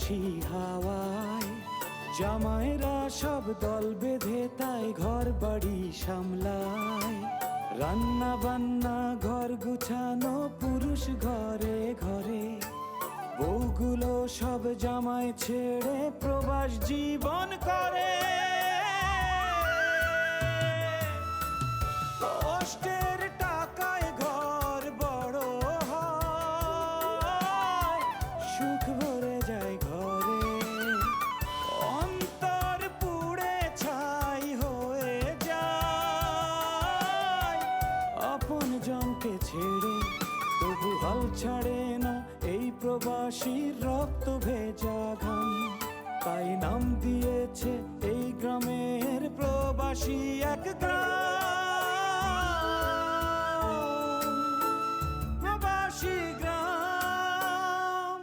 বাতাসি হাওয়ায়, জামাইরা সব দল বেঁধে তাই ঘর বাড়ি সামলায়। রান্না বান্না ঘর গুছানো পুরুষ ঘরে ঘরে, বউগুলো সব জামাই ছেড়ে প্রবাস জীবন করে। কষ্টের টাকায় ঘর বড় হয়, সুখ ভরে যায় ঘরে, অন্তর পুড়ে ছাই হয়ে যায় আপন জনকে ছেড়ে। তবু হাল ছাড়ে না এই প্রবাসীর রক্ত ভেজা ঘাম, তাই নাম দিয়েছে এই গ্রামের প্রবাসী এক গ্রাম, প্রবাসী গ্রাম।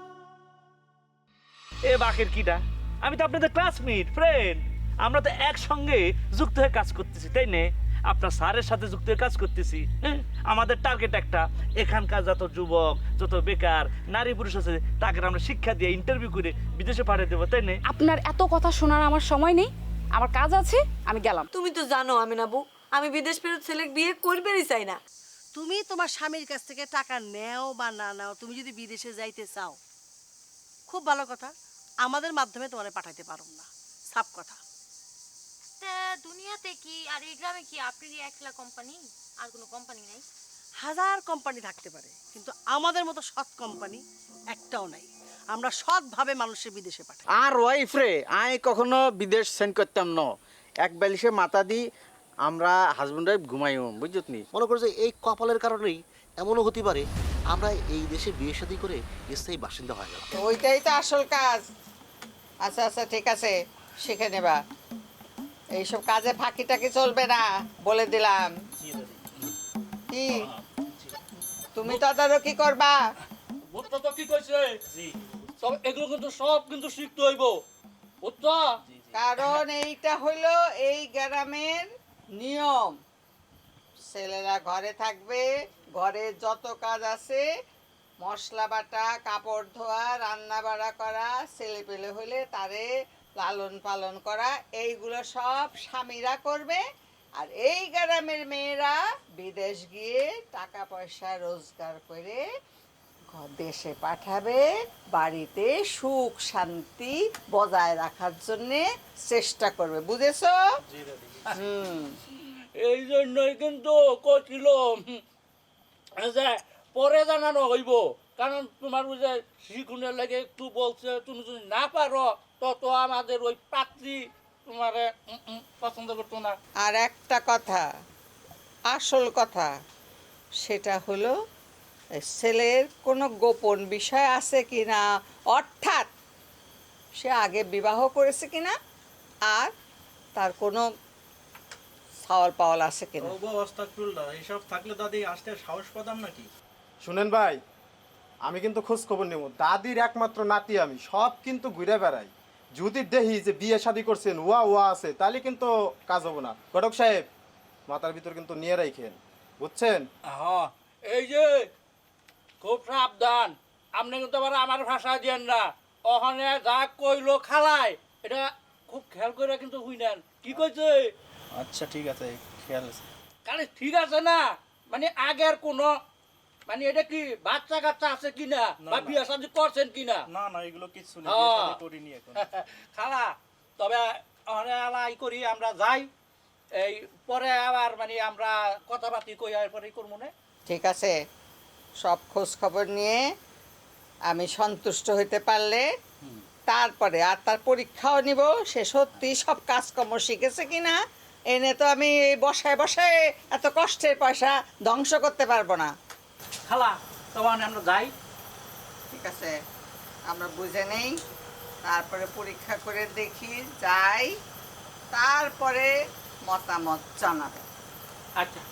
এ বাকের কিটা, আমি তো আপনাদের ক্লাসমেট ফ্রেন্ড, আমরা তো একসঙ্গে যুক্ত হয়ে কাজ করতেছি, তাই না? আপনার স্যারের সাথে যুক্ত হয়ে কাজ করতেছি। আমাদের টার্গেট একটা, এখানকার যত যুবক যত বেকার নারী পুরুষ আছে তাকে আমরা শিক্ষা দিয়ে ইন্টারভিউ করে বিদেশে পাঠিয়ে দেবো, তাই না? আপনার এত কথা শোনার আমার সময় নেই, আমার কাজ আছে, আমি গেলাম। তুমি তো জানো আমিনাবু, আমি বিদেশ ফেরত ছেলে বিয়ে করবেই চাই না। তুমি তোমার স্বামীর কাছ থেকে টাকা নেও বা না নাও, তুমি যদি বিদেশে যাইতে চাও খুব ভালো কথা, আমাদের মাধ্যমে তোমার পাঠাইতে পারো না, সাফ কথা। তা দুনিয়াতে কি আর এই গ্রামে কি আপনারই একলা কোম্পানি, আর কোনো কোম্পানি নেই? হাজার কোম্পানি থাকতে পারে, কিন্তু আমাদের মতো সৎ কোম্পানি একটাও নাই। আমরা সৎভাবে মানুষের বিদেশে পাঠাই। আর ওয়াইফ রে আই কখনো বিদেশ সেন্ড করতাম না, এক বালিশে মাথা দি আমরা হাজবেন্ড ওয়াইফ ঘুমাইও, বুঝছত নি? মনে করো যে এই কপালের কারণেই এমনও হতে পারে আমরা এই দেশে বিয়ে শাদী করে স্থায়ী বাসিন্দা হয়ে গেলাম। ওইটাই তো আসল কাজ। আচ্ছা আচ্ছা ঠিক আছে, শিখে নেবা। এইসব কাজে ফাঁকি টাকি চলবে না, বলে দিলাম। কি তুমি তদারকি করবা? তো কি কইছে সব এগুলো কিন্তু সব কিন্তু শিখতে হইব, বুঝছো? কারণ এইটা হইলো এই গ্রামের নিয়ম। ছেলেরা ঘরে থাকবে, ঘরে যত কাজ আছে, মশলা বাটা, কাপড় ধোয়া, রান্না বাড়া করা, ছেলে পেলে হইলে তারে লালন পালন করা, এইগুলো সব স্বামীরা করবে। আর এই গ্রামের মেয়েরা বিদেশ গিয়ে টাকা পয়সা রোজগার করে দেশে পাঠাবে, বাড়িতে সুখ শান্তি বজায় রাখার জন্যে চেষ্টা করবে, বুঝেছো? এই জন্যই কিন্তু কছিল যে পরে জানানো হইব, কারণ তোমার ওই যে শিখুনের লাগে একটু বলছে, তুমি যদি না পারো তত আমাদের ওই পাত্রী তোমার পছন্দ করতো না। আর একটা কথা, আসল কথা, সেটা হলো ছেলের কোনো গোপন বিষয় আছে কি না, অর্থাৎ সে আগে বিবাহ করেছে কিনা, আর তার কোনো সাওয়াল পাওয়াল আছে কিনা। এইসব থাকলে দাদি আসতে সাহস পাতাম নাকি? শুনেন ভাই, আমি কিন্তু খোঁজ খবর নেব। দাদির একমাত্র নাতি আমি, সব কিন্তু ঘুরে বেড়াই। যদি দেখি যে বিয়ে শাদী করছেন, ওয়া ওয়া আছে, তাহলে কিন্তু কাজ হবো না। ঘটক সাহেব, মাথার ভিতর কিন্তু নিয়ে রাখেন, বুঝছেন? হ্যাঁ, এই যে খুব সাবধান, আপনি কিন্তু আবার আমার ভাষা দিয়েন না। ওখানে যা কইলো খালায়, এটা খুব খেয়াল করে কিন্তু হুই নেন। কি কইছে? আচ্ছা ঠিক আছে, খেয়াল আছে। কালে ঠিক আছে না, মানে আগের কোনো মানে এটা কি বাচ্চা কাচ্চা আছে কিনা, বা বিয়ে শাদী করছেন কিনা? না না, এগুলো কিছু না, বিয়ে শাদী করিনি এখন। খালা, তবে আলাই করি আমরা যাই, এই পরে আবার মানে আমরা কথাবার্তি কই আর পরে করবো না। ঠিক আছে, সব খোঁজ খবর নিয়ে আমি সন্তুষ্ট হইতে পারলে তারপরে আর তার পরীক্ষাও নিব, সে সত্যি সব কাজকর্ম শিখেছে কিনা। এনে তো আমি বসায় বসায় এত কষ্টের পয়সা ধ্বংস করতে পারবো না। খালা, তখন আমরা যাই। ঠিক আছে, আমরা বুঝে নেই, তারপরে পরীক্ষা করে দেখি, যাই, তারপরে মতামত জানাবে। আচ্ছা,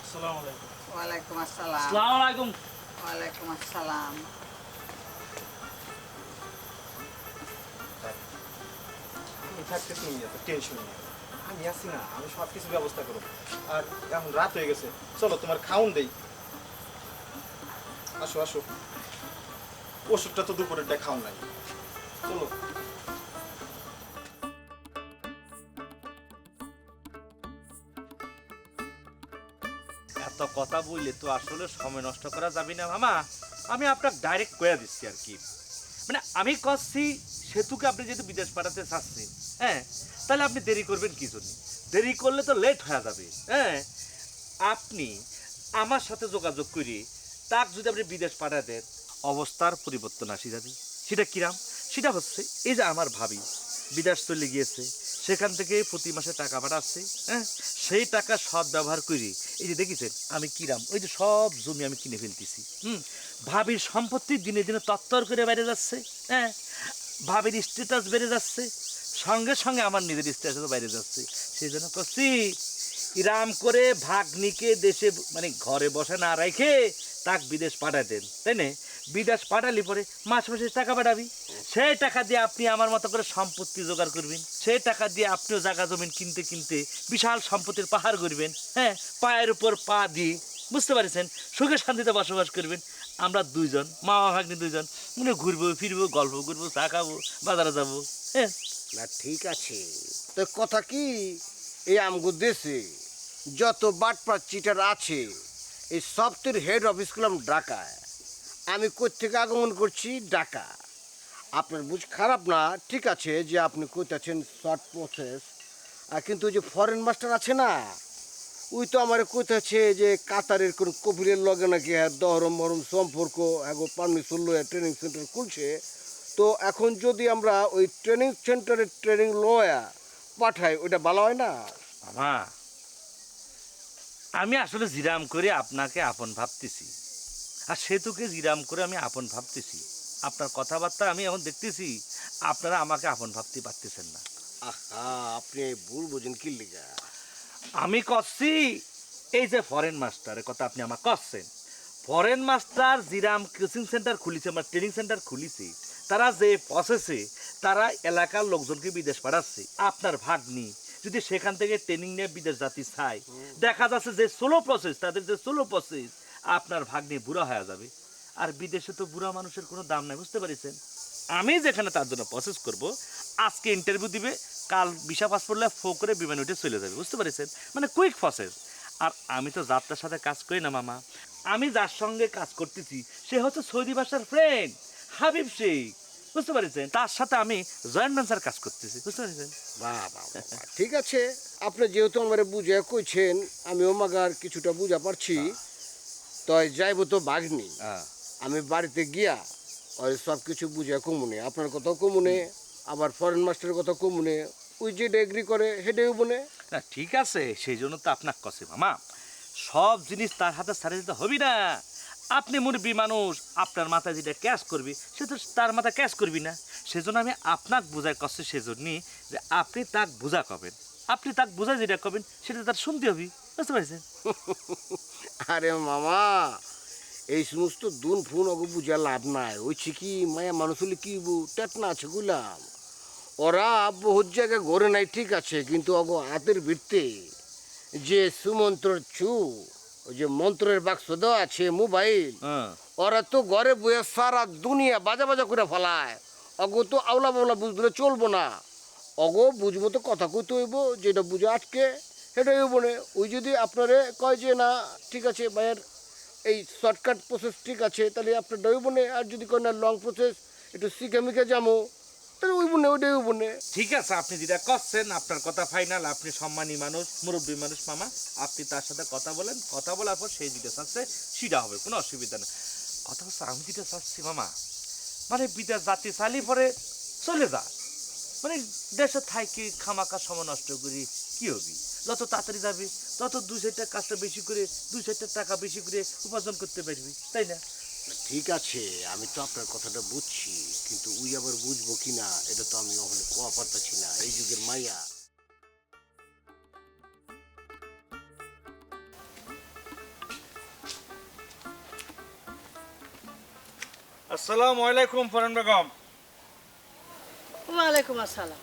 আসসালামু আলাইকুম। ওয়ালাইকুম আসসালাম। আসসালামু আলাইকুম। ওয়ালাইকুম আসসালাম। টেনশন নেই, আমি আছি না, আমি সব কিছু ব্যবস্থা করবো। আর এখন রাত হয়ে গেছে, চলো তোমার খাউন দেই। আসো আসো। ওষুধটা তো দুপুরের খাও নাই। চলো। এত কথা বললে তো আসলে সময় নষ্ট করা যাবে না মামা। আমি আপনাকে ডাইরেক্ট কয়ে দিচ্ছি আর কি, মানে আমি করছি সেতুকে আপনি যেহেতু বিদেশ পাঠাতে চাচ্ছেন, হ্যাঁ, তাহলে আপনি দেরি করবেন কি জন্য? দেরি করলে তো লেট হয়ে যাবে। হ্যাঁ, আপনি আমার সাথে যোগাযোগ করি তাক যদি আপনি বিদেশ পাঠা দেন, অবস্থার পরিবর্তন আসি যাবে। সেটা কিরাম? সেটা হচ্ছে এই যে আমার ভাবি বিদেশ চলে গিয়েছে, সেখান থেকে প্রতি মাসে টাকা পাঠাচ্ছে, হ্যাঁ, সেই টাকা সৎ ব্যবহার করি। এই যে দেখেছেন আমি কিরাম ওই যে সব জমি আমি কিনে ফেলতেছি। ভাবির সম্পত্তি দিনে দিনে তত্তর করে বেড়ে যাচ্ছে, হ্যাঁ, ভাবির স্ট্যাটাস বেড়ে যাচ্ছে, সঙ্গে সঙ্গে আমার নিজের স্ট্যাটাসও বেড়ে যাচ্ছে। সেই জন্য করছি ইরাম করে ভাগ্নিকে দেশে মানে ঘরে বসে না রেখে তাক বিদেশ পাঠায় দেন, তাই না? বিদেশ পাঠালি পরে মাস মাসে টাকা পাঠাবি, সেই টাকা দিয়ে আপনি আমার মতো করে সম্পত্তি জোগাড় করবেন, সেই টাকা দিয়ে আপনিও জায়গা জমিন কিনতে কিনতে বিশাল সম্পত্তির পাহাড় করবেন, হ্যাঁ, পায়ের উপর পা দিয়ে, বুঝতে পারছেন, সুখে শান্তিতে বসবাস করবেন। আমরা দুইজন মা ভাগ্নি দুইজন মনে ঘুরবো ফিরবো, গল্প করবো, চা খাবো, বাজারে যাবো, হ্যাঁ। না ঠিক আছে, তো কথা কি এই আমগো দেশে যত বাটপার চিটার আছে এই সবটির হেড অফিস করলাম ঢাকায়। আমি কোত্থেকে আগমন করছি? ঢাকা। আপনার বুঝ খারাপ না, ঠিক আছে যে আপনি করতেছেন শর্ট প্রসেস, কিন্তু ওই যে ফরেন মাস্টার আছে না, ওই তো আমার কইতেছে যে কাতারের কোন কবিরের লগে নাকি দহরম মরম সম্পর্ক এগো পারমিশন লয়ে ট্রেনিং সেন্টার খুলছে। তো এখন যদি আমরা ওই ট্রেনিং সেন্টারের ট্রেনিং লয়া পাঠাই, ওইটা ভালো হয় না? মামা আমি আসলে জিরাম করে আপনাকে আপন ভাবতেছি, আর সেতুকে জিরাম করে আমি আপন ভাবতেছি। আপনার কথাবার্তা আমি এখন দেখতেছি আপনারা আমাকে আপন ভাবতে পারতেছেন না। আহা, আপনি ভুল বোঝেন কি লিগা? আমি করছি এই যে ফরেন মাস্টারের কথা আপনি আমাকে করছেন, ফরেন মাস্টার জিরাম কোচিং সেন্টার খুলিছে, আমার ট্রেনিং সেন্টার খুলিছে, তারা যে প্রসেসে তারা এলাকার লোকজনকে বিদেশ পাঠাচ্ছে। আপনার ভাগ্নি যদি সেখান থেকে ট্রেনিং নিয়ে বিদেশ জাতি চায়, দেখা যাচ্ছে যে সোলো প্রসেস, তাদের যে সোলো প্রসেস, আপনার ভাগ্নি বুড়া হয়ে যাবে। আর বিদেশে তো বুড়া মানুষের কোনো দাম নাই, বুঝতে পারছেন? আমি যেখানে তার জন্য প্রসেস করব, আজকে ইন্টারভিউ দিবে, কাল ভিসা পাসপোর্ট নিয়ে ফো করে বিমান উঠে চলে যাবে, বুঝতে পারছেন? মানে কুইক প্রসেস। আর আমি তো যাত্রার সাথে কাজ করি না মামা, আমি যার সঙ্গে কাজ করতেছি সে হচ্ছে সৌদি ভাষার ফ্রেন্ড হাবিব শেখ, বুঝতে পারছেন? তার সাথে আমি জয়েন্ট ভেঞ্চার কাজ করতেছি, বুঝতে পারছেন? বাহ বাহ বাহ, ঠিক আছে, আপনি যেহেতু আমার বুঝে কইছেন, আমিও মাগার কিছুটা বুঝা পারছি। তাই যাইব তো বাঘনি, আমি বাড়িতে গিয়া ওই সব কিছু বুঝে কমুনে, আপনার কথাও কমুনে, আবার ফরেন মাস্টারের কথা কমুনে, ওই যে এগ্রি করে হেডেও বনে। না ঠিক আছে, সেই জন্য তো আপনার কছে মামা, সব জিনিস তার হাতে ছাড়ে দিতে হবে না। আপনি মুরব্বী মানুষ, আপনার মাথায় যেটা ক্যাশ করবি সে তো তার মাথায় ক্যাশ করবি না। সেজন্য আমি আপনাকে বোঝাই করছি, সেজন্যই যে আপনি তাক বোঝা করবেন, আপনি তাক বোঝা যেটা করবেন সেটা তার শুনতে হবে, বুঝতে পারছেন? আরে মামা, এই সমস্ত দুন ফোন ওকে বুঝা লাভ নাই। ওই কি মায়া মানুষ হলে কি টেট না আছে গুলাম, ওরা বহুত জায়গায় ঘরে নাই ঠিক আছে, কিন্তু অগো হাতের ভিড়তে যে সুমন্ত্র ছু, ওই যে মন্ত্রের বাক্স দেওয়া আছে মোবাইল, ওরা তো ঘরে বয়ে সারা দুনিয়া বাজা বাজা করে ফেলায়। অগো তো আওলা বাওলা বুঝলে চলবো না, অগো বুঝবো তো কথা কইতে হইব, যেটা বুঝে আটকে সেটাই হইব না। ওই যদি আপনারে কয় যে না ঠিক আছে ভাইয়ের এই শর্টকাট প্রসেস ঠিক আছে, তাহলে আপনার হইব না। আর যদি কয় না লং প্রসেস একটু শিখে মিখে যাবো, তাহলে হইব না, ওইটাই হইব না। ঠিক আছে, আপনি যেটা করছেন আপনার কথা ফাইনাল, আপনি সম্মানী মানুষ, মুরব্বী মানুষ মামা, আপনি তার সাথে কথা বলেন, কথা বলার পর সেই যেটা চাচ্ছে সেটা হবে, কোনো অসুবিধা নেই। কথা হচ্ছে আমি যেটা চাচ্ছি মামা, মানে বিদেশ জাতি চালি পরে চলে যা, মানে দেশে থাকি খামাকা সময় নষ্ট করি কি হবি? যত তাড়াতাড়ি যাবি তত 2-4টা কাজটা বেশি করে 2-4টা টাকা বেশি করে উপার্জন করতে পারবি, তাই না? ঠিক আছে, আমি তো আপনার কথাটা বুঝছি, কিন্তু উই আবার বুঝবো কিনা এটা তো আমি ওখানে কোয়া পারতাছি না, এই যুগের মাইয়া। আসসালামু আলাইকুম ফরেন বেগম। ওয়ালাইকুম আসসালাম।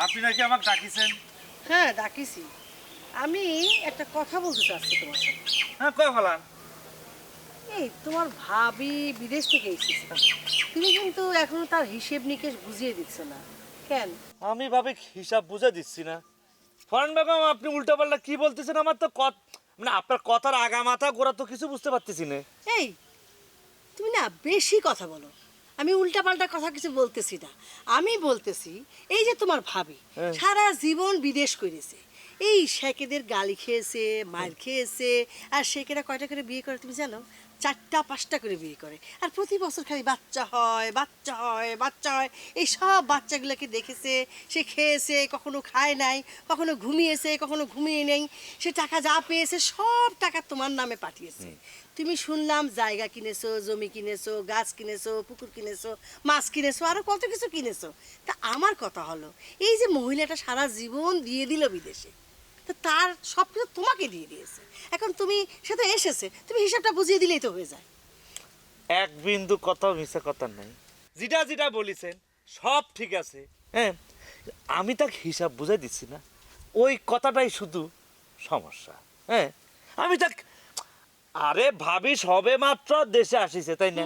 আপনি নাকি আমাকে ডাকিছেন? হ্যাঁ ডাকিছি, আমি একটা কথা বলতে চাচ্ছি তোমার সাথে। হ্যাঁ কয় ফেলান। এই তোমার ভাবি বিদেশ থেকে এসেছে, তুমি কিন্তু এখনো তার হিসেব নিকেশ বুঝিয়ে দিচ্ছ না কেন? আমি ভাবে হিসাব বুঝে দিচ্ছি না। ফরেন বেগম আপনি উল্টাপাল্টা কি বলতেছেন? আমার তো মানে আপনার কথার আগা মাথা গোড়া তো কিছু বুঝতে পারতেছি না। এই তুমি না বেশি কথা বলো। আমি উল্টাপাল্টা কথা কিছু বলতেছি না, আমি বলতেছি এই যে তোমার ভাবি সারা জীবন বিদেশ করেছে, এই শেখেদের গালি খেয়েছে, মার খেয়েছে, আর শেখেরা কয়টা করে বিয়ে করে তুমি জানো? 4টা 5টা করে বিয়ে করে, আর প্রতি বছর খালি বাচ্চা হয় বাচ্চা হয় বাচ্চা হয়। এই সব বাচ্চাগুলোকে দেখেছে, সে খেয়েছে, কখনো খায় নাই, কখনো ঘুমিয়েছে, কখনো ঘুমিয়ে নেই। সে টাকা যা পেয়েছে সব টাকা তোমার নামে পাঠিয়েছে। তুমি শুনলাম জায়গা কিনেছো, জমি কিনেছো, গাছ কিনেছো, পুকুর কিনেছো, মাছ কিনেছো, আরো কত কিছু কিনেছো। তা আমার কথা হলো, এই যে মহিলাটা সারা জীবন দিয়ে দিল বিদেশে, তো তার সব কিছু তোমাকে দিয়ে দিয়েছে, এখন তুমি সে তো এসেছে, তুমি হিসাবটা বুঝিয়ে দিলেই তো হয়ে যায়। এক বিন্দু কথাও মিশা কথা নাই, যেটা যেটা বলেছেন সব ঠিক আছে। হ্যাঁ, আমি তাকে হিসাব বুঝাই দিচ্ছি না, ওই কথাটাই শুধু সমস্যা। হ্যাঁ, আমি তাকে আরে ভাবি সবে মাত্র দেশে আসিছে তাই না?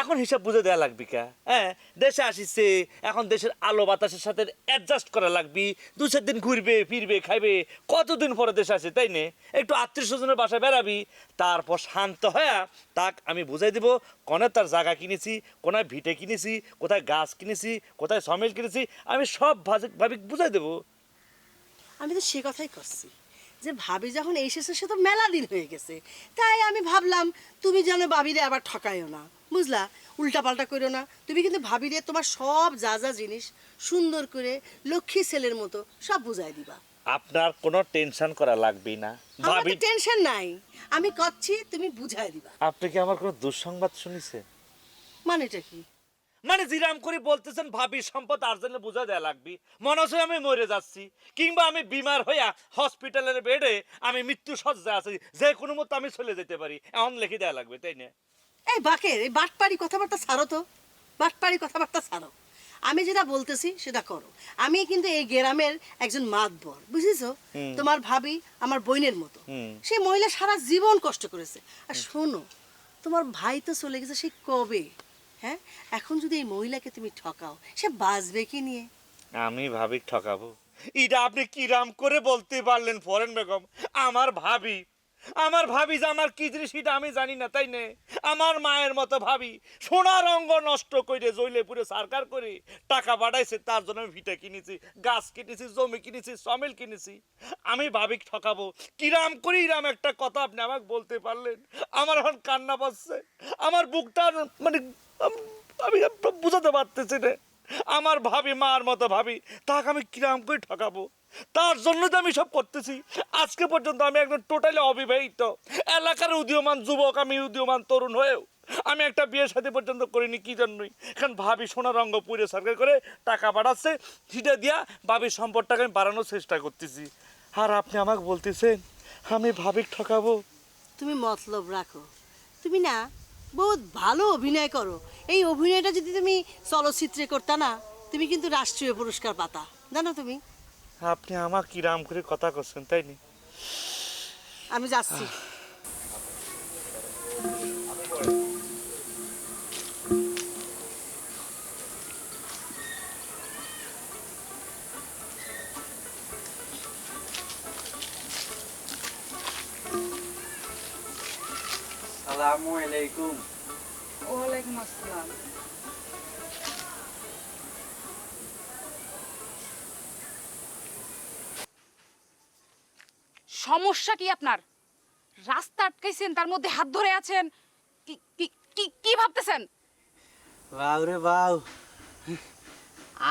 এখন হিসাব বুঝে দেওয়া লাগবে কা? হ্যাঁ, দেশে আসিছে, এখন দেশের আলো বাতাসের সাথে অ্যাডজাস্ট করা লাগবে। 2-4 দিন ঘুরবে ফিরবে খাইবে, কতদিন পরে দেশে আসে তাই না? একটু আত্মীয় স্বজনের বাসায় বেড়াবি, তারপর শান্ত হয়ে তাক আমি বুঝাই দেবো কোনে তার জায়গা কিনেছি, কোনায় ভিটে কিনেছি, কোথায় গাছ কিনেছি, কোথায় সমিল কিনেছি, আমি সব ভাবি বুঝাই দেবো। আমি তো সে কথাই করছি যে ভাবি যখন এসেছে সে তো মেলা দিন হয়ে গেছে, তাই আমি ভাবলাম তুমি যেন ভাবিরে আবার ঠকাইও না, বুঝলা? উল্টাপাল্টা করো না। তুমি কিন্তু ভাবিরে তোমার সব যা যা জিনিস সুন্দর করে লক্ষ্মী ছেলের মতো সব বুঝাই দিবা। আপনার কোনো টেনশন করা লাগবে না আমার ভাবি। তো টেনশন নাই, আমি করছি, তুমি বুঝাই দিবা। আপনি কি আমার কোনো দুঃসংবাদ শুনেছেন? মানেটা কি? মানে জিরাম করে বলতেছেন ভাবি সম্পদ আর জন্য বুঝা দেয়া লাগবে, মনে হচ্ছে আমি মরে যাচ্ছি, কিংবা আমি বিমার হইয়া হসপিটালের বেডে আমি মৃত্যু সজ্জা আছি, যে কোনো মতো আমি চলে যেতে পারি, এমন লিখে দেয়া লাগবে তাই না? এই বাকের এই বাটপাড়ি কথাবার্তা ছাড়ো তো, বাটপাড়ি কথাবার্তা ছাড়ো। আমি যেটা বলতেছি সেটা করো। আমি কিন্তু এই গ্রামের একজন মাতবর, বুঝেছো? তোমার ভাবি আমার বোনের মতো, সেই মহিলা সারা জীবন কষ্ট করেছে। আর শোনো, তোমার ভাই তো চলে গেছে সেই কবে। হ্যাঁ, এখন যদি এই মহিলাকে তুমি ঠকাও, সে বাঁচবে কি নিয়ে? আমি ভাবি ঠকাবো? এটা আপনি কিরাম করে বলতে পারলেন ফরেন বেগম? আমার ভাবি যে আমার কি জিনিস সেটা আমি জানি না তাই না? আমার মায়ের মতো ভাবি, সোনার অঙ্গ নষ্ট করে জইলে পুরে সরকার করে টাকা বাড়াইছে, তার জন্য আমি ভিটা কিনেছি, গাছ কিনেছি, জমি কিনেছি, সমিল কিনেছি। আমি ভাবি ঠকাবো? কিরাম করে ইরাম একটা কথা আপনি আমাকে বলতে পারলেন? আমার এখন কান্না পাচ্ছে, আমার বুকটা মানে আমি বুঝাতে পারতেছি না। আমার ভাবি মার মতো ভাবি, তাকে আমি কিরাম করে ঠকাবো? তার জন্য তো আমি সব করতেছি। আজকে পর্যন্ত আমি একদম টোটালি অবিবাহিত, এলাকার উদীয়মান যুবক, আমি উদীয়মান তরুণ হয়েও আমি একটা বিয়ের সাথে পর্যন্ত করিনি। কি জন্যই? কারণ ভাবি সোনার রঙ্গ পুরে সরকার করে টাকা বাড়াচ্ছে, সেটা দিয়া ভাবির সম্পদটাকে আমি বাড়ানোর চেষ্টা করতেছি। আর আপনি আমাকে বলতেছেন আমি ভাবি ঠকাবো? তুমি মতলব রাখো, তুমি না বহুত ভালো অভিনয় করো। এই অভিনয়টা যদি তুমি চলচ্চিত্রে করতা না, তুমি কিন্তু রাষ্ট্রীয় পুরস্কার পাতা, জানো তুমি? আপনি আমার কিরাম করে কথা করছেন তাই না? আমি যাচ্ছি। আসসালামু আলাইকুম। ওয়ালাইকুম আসসালাম। সমস্যা কি আপনার? রাস্তা আটকাইছেন, তার মধ্যে হাত ধরে আছেন, কি কি কি কি ভাবতেছেন? বাউ রে বাউ,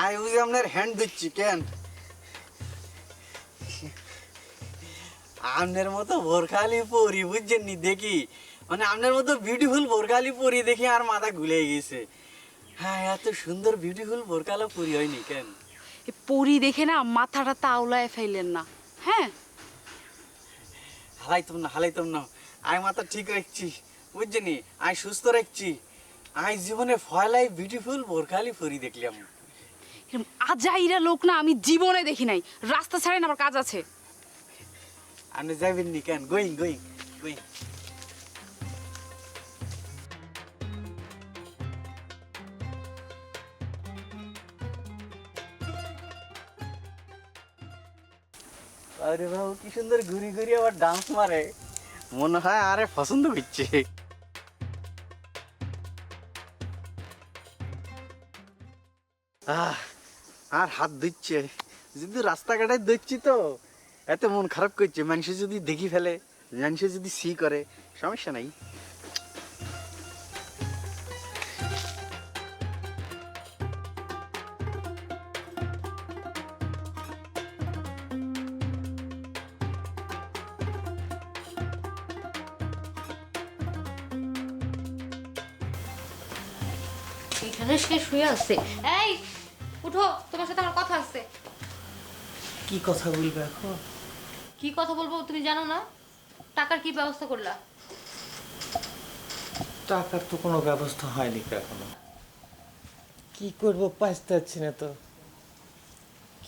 আই বুঝি আপনার হ্যান্ড দিচ্ছি কেন? আপনার মতো বোরখালি পরি বুঝছেন নি দেখি, মানে আপনার মতো বিউটিফুল বোরখালি পরি দেখি আর মাথা ঘুলে গেছে। হ্যাঁ, এত সুন্দর বিউটিফুল বোরখালা পরি হয়নি কেন? পরি দেখে না মাথাটা তাওলায় ফেললেন না। হ্যাঁ, হালাইতাম না, আই মাথা ঠিক রাখছি বুঝছেন নি, আই সুস্থ রাখছি। আই জীবনে ফয়লাই বিউটিফুল বোরখালি পরি দেখলাম। এরকম আজাইরা লোক না আমি জীবনে দেখি নাই। রাস্তা ছাড়েন, আমার কাজ আছে। আপনি যাবেন নি কেন? Going going going. আরে বাবু কি সুন্দর ঘুরি ঘুরি আবার ডান্স মারে, মনে হয় আরে পছন্দ করছে। আর হাত ধুচ্ছে, যদি রাস্তাঘাটে ধুচ্ছি তো এত মন খারাপ করছে, মানুষে যদি দেখি ফেলে, মানুষে যদি সি করে, সমস্যা নাই। এখানে সে শুয়ে আছে। এই উঠো, তোমার সাথে আমার কথা আছে। কি কথা বলবে এখন? কি কথা বলবো তুমি জানো না? টাকার কি ব্যবস্থা করলা? টাকার তো কোনো ব্যবস্থা হয়নি এখনো। কি করবো পাইতে পারছি না তো।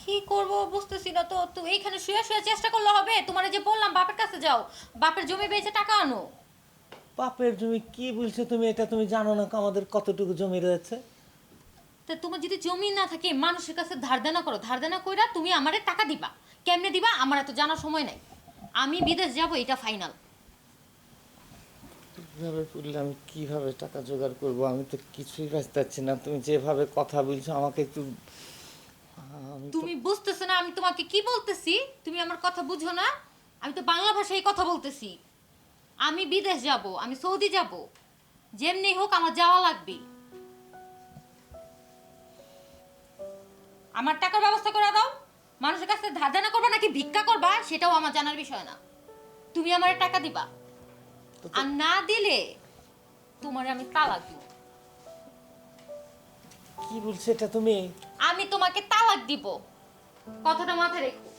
কি করব বুঝতেছি না তো। তুমি এইখানে শুয়ে শুয়ে চেষ্টা করলে হবে? তোমারে যে বললাম বাপের কাছে যাও, বাপের জমি বেচে টাকা আনো। বাপের জমি কি বলছো তুমি? এটা তুমি জানো না আমাদের কতটুকু জমি রয়েছে? তো তোমার যদি জমি না থাকে মানুষের কাছে ধার দেনা করো, ধার দেনা কইরা তুমি আমারে টাকা দিবা। কেমনে দিবা আমার এত জানার সময় নাই। আমি বিদেশ যাব, এটা ফাইনাল। কিভাবে করলে আমি কিভাবে টাকা জোগাড় করব? আমি তো কিছুই বুঝতে পারছি না। তুমি যেভাবে কথা বলছো আমাকে একটু তুমি বুঝতেছো না আমি তোমাকে কি বলতেছি? তুমি আমার কথা বুঝো না? আমি তো বাংলা ভাষায় কথা বলতেছি। আমি বিদেশ যাব, আমি সৌদি যাব, যেমনি হোক আমার যাওয়া লাগবে। আমার টাকার ব্যবস্থা করে দাও। মানুষের কাছে ধার দেনা করবা নাকি ভিক্ষা করবা সেটাও আমার জানার বিষয় না। তুমি আমার টাকা দিবা, আর না দিলে তোমার আমি তালাক দিব। কি বলছো এটা তুমি? আমি তোমাকে তালাক দিব, কথাটা মাথায় রেখো।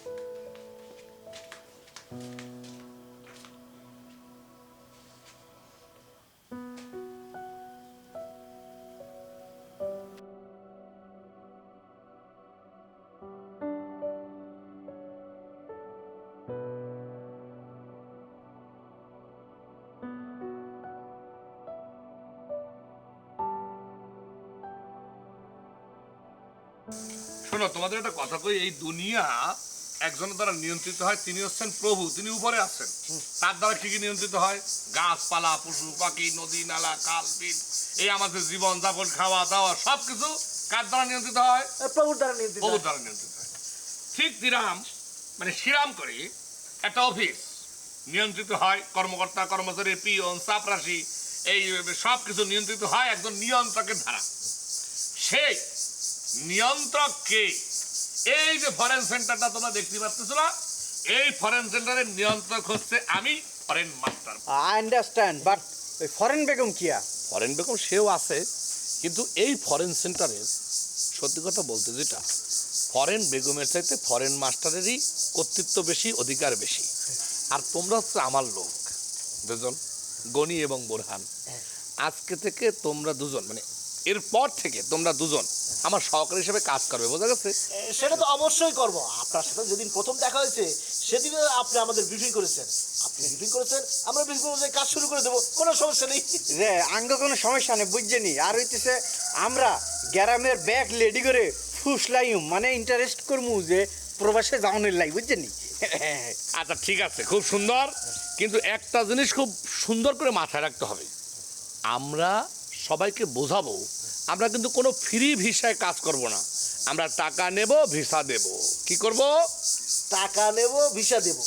শোনো, তোমাদের একটা কথা কই, এই দুনিয়া একজনের দ্বারা নিয়ন্ত্রিত হয়, তিনি হচ্ছেন প্রভু, তিনি উপরে আছেন। তার দ্বারা কি কি নিয়ন্ত্রিত হয়? গাছপালা, পশু পাখি, নদী নালা, খাল বিল, এই আমাদের জীবন যাপন, খাওয়া দাওয়া সবকিছু কার দ্বারা নিয়ন্ত্রিত হয়? প্রভুর দ্বারা নিয়ন্ত্রিত। প্রভুর দ্বারা নিয়ন্ত্রিত হয়। ঠিক তিরাম মানে শ্রীরাম করে একটা অফিস নিয়ন্ত্রিত হয়, কর্মকর্তা কর্মচারী, পিয়ন, চাপরাশি, এই সব কিছু নিয়ন্ত্রিত হয় একজন নিয়ন্ত্রকের দ্বারা। সেই নিয়ন্ত্রক কে? এই যে ফরেন সেন্টারটা তোমরা দেখতে পাচ্ছ না, এই ফরেন সেন্টারের নিয়ন্ত্রক হচ্ছে আমি, foreign master. I understand, but ওই ফরেন বেগম কিয়া? ফরেন বেগম সেও আছে, কিন্তু এই ফরেন সেন্টারের সত্যি কথা বলতে যেটা, ফরেন বেগমের চাইতে ফরেন মাস্টারেরই কর্তৃত্ব বেশি, অধিকার বেশি। আর তোমরা হচ্ছে আমার লোক দুজন, গনি এবং বোরহান। আজকে থেকে তোমরা দুজন মানে এরপর থেকে তোমরা দুজন আমার সহকারী হিসেবে কাজ করবে, বোঝা গেছে? সেটা তো অবশ্যই করব। আপনার সাথে যেদিন প্রথম দেখা হয়েছে সেদিনে আপনি আমাদের ব্রিফিং করেছেন, আমরা ব্রিফিং অনুযায়ী কাজ শুরু করে দেবো, কোনো সমস্যা নেই। রে আঙ্গ কোনো সমস্যা নেই, বুঝছেনি? আর হইতেছে আমরা গ্রামের ব্যাগ লেডি করে ফুসলাইম মানে ইন্টারেস্ট করমু যে প্রবাসে যাওয়ানোর লাই, বুঝছেনি? আচ্ছা ঠিক আছে, খুব সুন্দর, কিন্তু একটা জিনিস খুব সুন্দর করে মাথায় রাখতে হবে, আমরা সবাইকে বোঝাবো আমরা কিন্তু কোনো ফ্রি ভিসায় কাজ করব না, আমরা টাকা নেব, ভিসা দেব। কি করব? টাকা নেব, ভিসা দেব।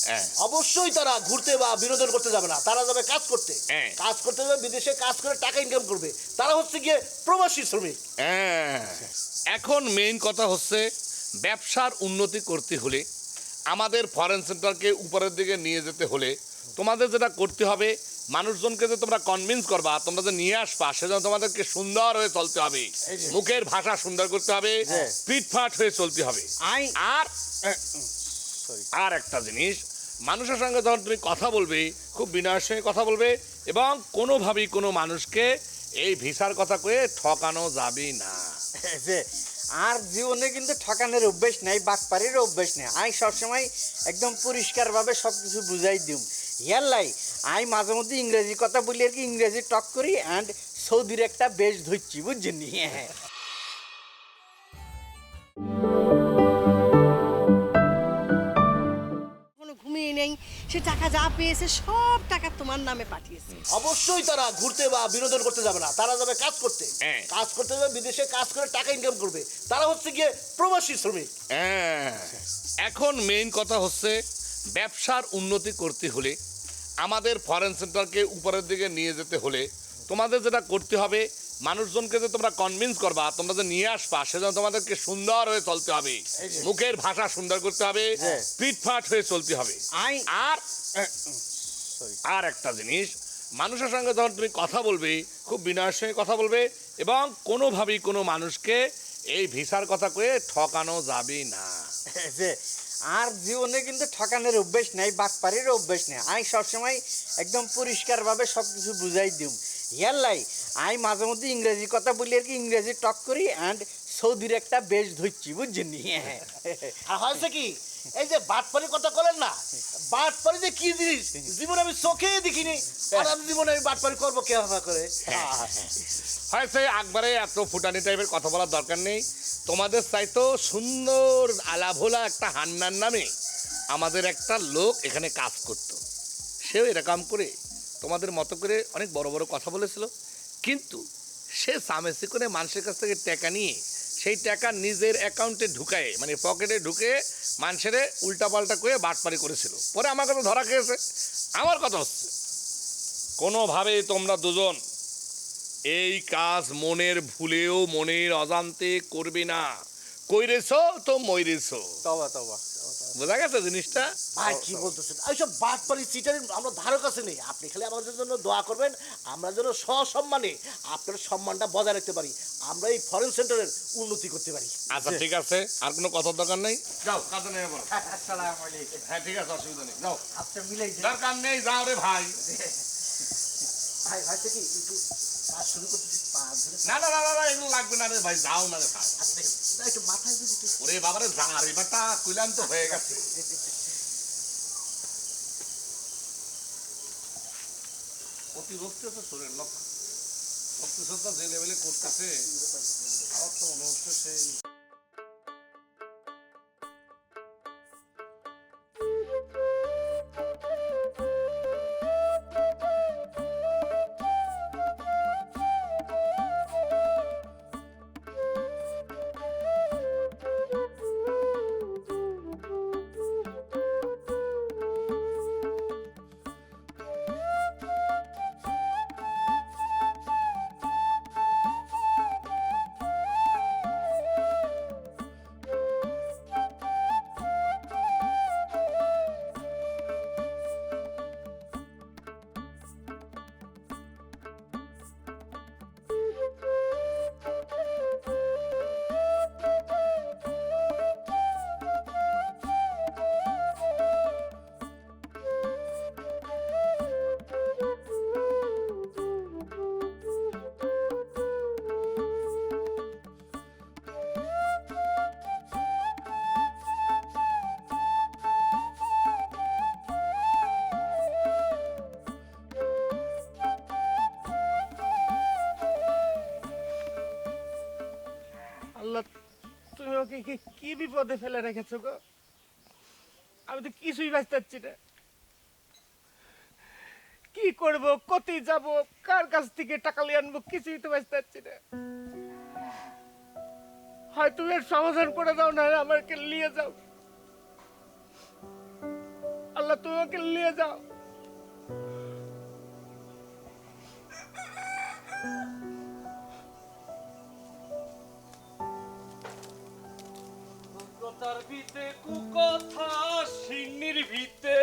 অবশ্যই তারা ঘুরতে বা বিনোদন করতে যাবে না, তারা যাবে কাজ করতে। কাজ করতে যাবে, বিদেশে কাজ করে টাকা ইনকাম করবে। তারা হচ্ছে গিয়ে প্রবাসী শ্রমিক। এখন মেইন কথা হচ্ছে ব্যবসার উন্নতি করতে হলে, আমাদের ফরেন সেন্টারকে উপরের দিকে নিয়ে যেতে হলে তোমাদের যেটা করতে হবে, মানুষজনকে যে তোমরা কনভিন্স করবা, তোমরা যে নিয়ে আসবা, সেজন্য তোমাদেরকে সুন্দর হয়ে চলতে হবে, মুখের ভাষা সুন্দর করতে হবে, ফিটফাট হয়ে চলতে হবে। আর একটা জিনিস, মানুষের সঙ্গে যখন তুমি কথা বলবে খুব বিনয়ের সঙ্গে কথা বলবে, এবং কোনোভাবেই কোনো মানুষকে এই ভিসার কথা কয়ে ঠকানো যাবে না। আর জীবনে কিন্তু ঠকানোর অভ্যেস নাই, বাটপাড়ির অভ্যেস নেই। আমি সবসময় একদম পরিষ্কারভাবে সব কিছু বুঝাই দিম। ইয়াল্লাই আমি মাঝে মধ্যে ইংরেজি কথা বলি আর কি, ইংরেজি টক করি, অ্যান্ড সৌদির একটা বেশ ধরছি, বুঝছেন? সে টাকা যা পেয়েছে সব টাকা তোমার নামে পাঠিয়েছে। অবশ্যই তারা ঘুরতে বা বিনোদন করতে যাবে না, তারা যাবে কাজ করতে। কাজ করতে যাবে, বিদেশে কাজ করে টাকা ইনকাম করবে। তারা হচ্ছে গিয়ে প্রবাসী শ্রমিক। এখন মেইন কথা হচ্ছে ব্যবসার উন্নতি করতে হলে, আমাদের ফরেন সেন্টারকে উপরের দিকে নিয়ে যেতে হলে তোমাদের যেটা করতে হবে, মানুষজনকে যে তোমরা কনভিন্স করবা, তোমরা যে নিয়ে আসবা, সেজন্য তোমাদেরকে সুন্দর হয়ে চলতে হবে, মুখের ভাষা সুন্দর করতে হবে, পিটফাট হয়ে চলতে হবে। আর আর একটা জিনিস, মানুষের সঙ্গে যখন তুমি কথা বলবে, খুব বিনয়ের সঙ্গে কথা বলবে, এবং কোনোভাবেই কোনো মানুষকে এই ভিসার কথা কয়ে ঠকানো যাবে না। যে আর জীবনে কিন্তু ঠকানোর অভ্যেস নাই, বাটপারির অভ্যেস নেই। আমি সবসময় একদম পরিষ্কারভাবে সব কিছু বুঝাই দিম। ইয়াল্লাই আমি মাঝে মধ্যে ইংরেজি কথা বলি আর কি, ইংরেজি টক করি, অ্যান্ড সৌদির একটা বেশ ধরছি, বুঝছেন নি? আর হয়েছে কি, এই যে বাটপারি কথা বলেন না, বাটপারি যে কি জিনিস জীবনে আমি চোখে দেখিনি, আর আমি জীবনে আমি বাটপারি করবো কেভাবে করে। হয়েছে একবারে এত ফুটানি টাইপের কথা বলার দরকার নেই। তোমাদের চাইতো সুন্দর আলাভোলা একটা হান্নার নামে আমাদের একটা লোক এখানে কাজ করত। সেও এরকম করে তোমাদের মতো করে অনেক বড় বড় কথা বলেছিল, কিন্তু সে সামেসি করে মানুষের কাছ থেকে টাকা নিয়ে সেই টাকা নিজের অ্যাকাউন্টে ঢুকায়, মানে পকেটে ঢুকে মানুষের উল্টাপাল্টা করে বাটপারি করেছিল। পরে আমার কথা ধরা খেয়েছে। আমার কথা হচ্ছে কোনোভাবে তোমরা দুজন এই কাজ মনের ভুলেও, মনের অজান্তে করবে না। কইরেছো তো মইরেছো। তবা তবা, বোঝা গেছে জিনিসটা? ভাই কি বলতেছেন, এইসব বাটপারি চিটারি আমরা ধারও কাছে নেই। আপনি খালি আমাদের জন্য দোয়া করবেন, আমরা যেন সসম্মানে আপনার সম্মানটা বজায় রাখতে পারি, আমরা এই ফরেন সেন্টারের উন্নতি করতে পারি। আচ্ছা ঠিক আছে, আর কোনো কথার দরকার নেই, যাও কাজে নেই বলো। আসসালামু আলাইকুম। হ্যাঁ ঠিক আছে, অসুবিধা নেই, যাও। আচ্ছা মিলাই দরকার নেই, যাও রে ভাই। ভাই ভাইতে কি একটু কাজ শুরু করতে না না না না, এগুলো লাগবে না রে ভাই, যাও না রে ভাই। একটু মাথায় যদি একটু। ওরে বাবারে যা, এবারটা কইলাম তো হয়ে গেছে। অতিরিক্ত তো শরীর লক্ষ্য রক্তচোষা যে লেভেলে করতেছে, আমার তো মনে হচ্ছে সেই আল্লাহ, তুমি ওকে কি বিপদে ফেলে রেখেছো গো? আমি তো কিছুই বুঝতে পারছি না। কি করব, কোথায় যাব, কার কাছ থেকে টাকা নিয়ে আনবো, কিছুই তো বুঝতে পারছি না। হয় তুমি এর সমাধান করে দাও, না আমাকে নিয়ে যাও। আল্লাহ, তুমি ওকে নিয়ে যাও। কথার ভিতে কুকথা, সিংনির ভিতে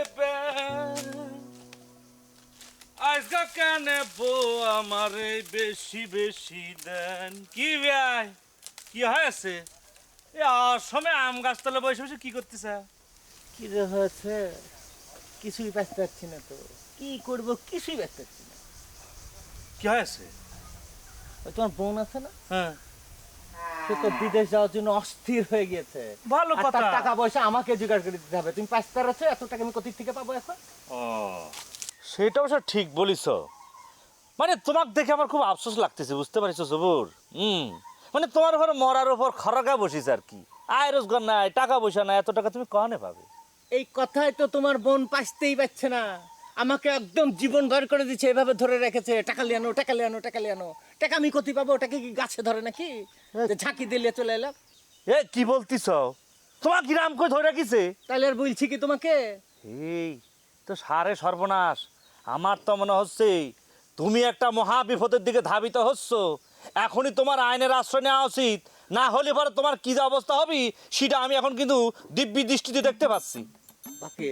আজকা কেন বউ আমারে বেশি বেশি দেন। কি ভাই, কি হয়েছে? এ সময় আম গাছতলা বসে বসে কি করতেছে? কি যে হয়েছে কিছুই বুঝতে পারছি না তো, কি করব কিছুই বুঝতে পারছি না। কি হয়েছে? ওই তোমার বোন আছে না, হ্যাঁ, সে তো বিদেশ যাওয়ার জন্য অস্থির হয়ে গিয়েছে। ভালো আর কথা। তার টাকা পয়সা আমাকে জোগাড় করে দিতে হবে। তুমি পাঁচটার আছে, এত টাকা আমি কোথা থেকে পাবো এখন? ও, সেটা অবশ্য ঠিক বলিস। মানে তোমাকে দেখে আমার খুব আফসোস লাগতেছে, বুঝতে পারিস সবুর? মানে তোমার উপর মরার উপর খরগা বসিস আর কি। আয় রোজগার নাই, টাকা পয়সা নাই, এত টাকা তুমি কনে পাবে? এই কথাই তো তোমার বোন পাইতেই পারছে না, আমাকে একদম জীবন ভর করে দিচ্ছে, এভাবে ধরে রেখেছে, টাকা লিয়ানো টাকা লিয়ানো টাকা লিয়ানো। টাকা আমি কোথায় পাবো? ওটাকে কি গাছে ধরে নাকি যে ঝাঁকি দিলে চলে এলাম? এ কি বলতিস? তোমার কি রাম করে ধরে রাখিছে? তাহলে আর বলছি কি তোমাকে? এই তো সারে সর্বনাশ। আমার তো মনে হচ্ছে তুমি একটা মহা বিপদের দিকে ধাবিত হচ্ছ। এখনই তোমার আইনের আশ্রয় নেওয়া উচিত, না হলে পরে তোমার কি যে অবস্থা হবে সেটা আমি এখন কিন্তু দিব্যি দৃষ্টিতে দেখতে পাচ্ছি। বাকে,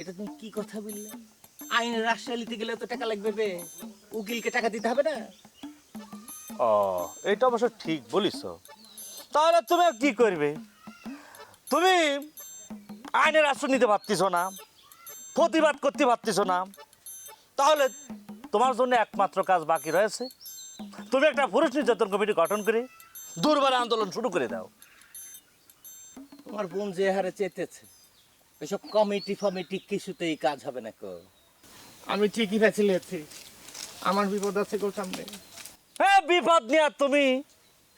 এটা তুমি কি কথা বললে? আইনের আশ্রয় নিতে গেলে তো টাকা লাগবে বে, উকিলকে টাকা দিতে হবে না? ও, এটা অবশ্য ঠিক বলিস। তাহলে তুমি আর কি করবে? তুমি আইনের আশ্রয় নিতে পারতিস না, প্রতিবাদ করতে পারতিস না, তাহলে তোমার জন্য একমাত্র কাজ বাকি রয়েছে, তুমি একটা পুরুষ নির্যাতন কমিটি গঠন করে দুর্বার আন্দোলন শুরু করে দাও। তোমার বোন যে হারে চেতেছে, এসব কমিটি ফমিটি কিছুতেই কাজ হবে না কো। আমি ঠিকই ফেছিলেছি, আমার বিপদ আছে গো সামনে। হ্যাঁ, বিপদ নিয়ে আর তুমি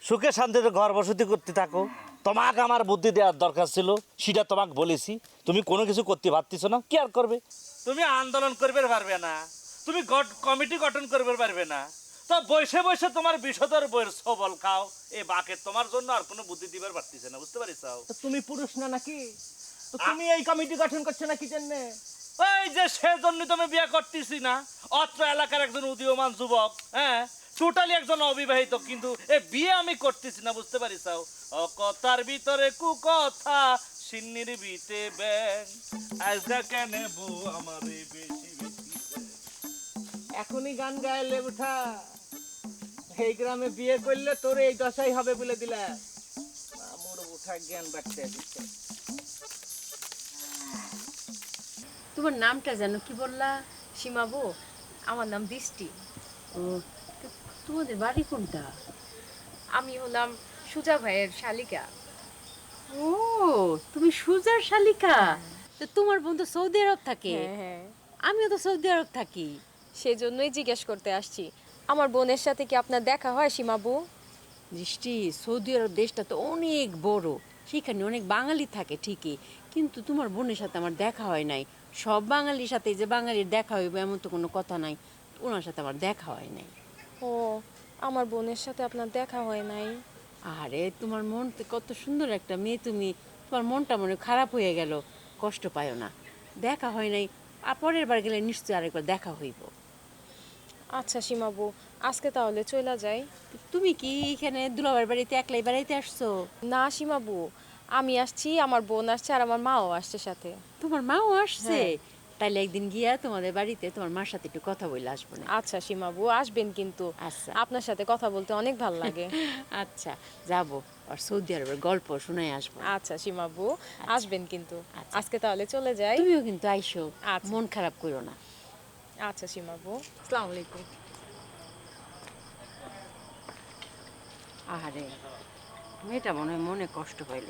সুখে শান্তিতে ঘর বসতি করতে থাকো। তোমাকে আমার বুদ্ধি দেওয়ার দরকার ছিল, সেটা তোমাকে বলেছি। তুমি কোনো কিছু করতে পারতিস না, কি আর করবে? তুমি আন্দোলন করবে পারবে না, তুমি কমিটি গঠন করবে পারবে না, তো বসে বসে তোমার বিষধর বইয়ের সবল খাও। এই বাকে তোমার জন্য আর কোনো বুদ্ধি দিবার পারতিস না, বুঝতে পারিস? তো তুমি পুরুষ না নাকি? তো তুমি এই কমিটি গঠন করছো নাকি জন্য? ওই যে সেজন্য তুমি বিয়ে করতেছি না। অত্র এলাকার একজন উদীয়মান যুবক, হ্যাঁ, টোটালি একজন অবিবাহিত, কিন্তু এ বিয়ে আমি করতেছি না, বুঝতে পারিস? কথার ভিতরে কুকথা, সিন্নির বিতে ব্যাং, আজকা কেন বউ আমারে বেশি বেশি। এখনই গান গাইলে উঠা, এই গ্রামে বিয়ে করলে তোর এই দশাই হবে বলে দিলা। মোর উঠা জ্ঞান বাড়তে দিচ্ছে। তোমার নামটা জানো কি বললা? সীমাবু? আমার নাম বৃষ্টি। ও, তোমাদের বাড়ি কোনটা? আমি হলাম সুজা ভাইয়ের শালিকা। ও, তুমি সুজার শালিকা? তো তোমার বন্ধু সৌদি আরব থাকে? হ্যাঁ, আমিও তো সৌদি আরব থাকি। সেজন্যই জিজ্ঞেস করতে আসছি, আমার বোনের সাথে কি আপনার দেখা হয় সীমাবু? দৃষ্টি, সৌদি আরব দেশটা তো অনেক বড়, সেখানে অনেক বাঙালি থাকে ঠিকই, কিন্তু তোমার বোনের সাথে আমার দেখা হয় নাই। সব বাঙালির সাথে যে বাঙালির দেখা হইবে এমন তো কোনো কথা নাই, ওনার সাথে আমার দেখা হয় নাই। ও, আমার বোনের সাথে আপনার দেখা হয় নাই? আরে তোমার মন তো কত সুন্দর একটা মেয়ে তুমি, তোমার মনটা মনে খারাপ হয়ে গেল, কষ্ট পায় না, দেখা হয় নাই। আর পরের বার গেলে নিশ্চয়ই আরেকবার দেখা হইব। আচ্ছা সীমাবু, আজকে তাহলে চলে যাই। তুমি কি এখানে দুলাভাইয়ের বাড়িতে একলাই বেড়াইতে আসছো? না সীমাবু, আমি আসছি, আমার বোন আসছে, আর আমার মাও আসছে সাথে। তোমার মাও আসছে? হ্যাঁ। তাইলে একদিন গিয়া তোমাদের বাড়িতে তোমার মার সাথে একটু কথা বলে আসবো না? আচ্ছা সীমাবু, আসবেন কিন্তু। আচ্ছা। আপনার সাথে কথা বলতে অনেক ভালো লাগে। আচ্ছা, যাবো, আর সৌদি আরবের গল্প শোনাই আসবো। আচ্ছা সীমাবু, আসবেন কিন্তু। আজকে তাহলে চলে যাই। তুমিও কিন্তু আইসো, আচ্ছা। মন খারাপ করো না। আচ্ছা সীমাবু, আসসালামু আলাইকুম। আরে, মেয়েটা মনে হয় মনে কষ্ট হইল,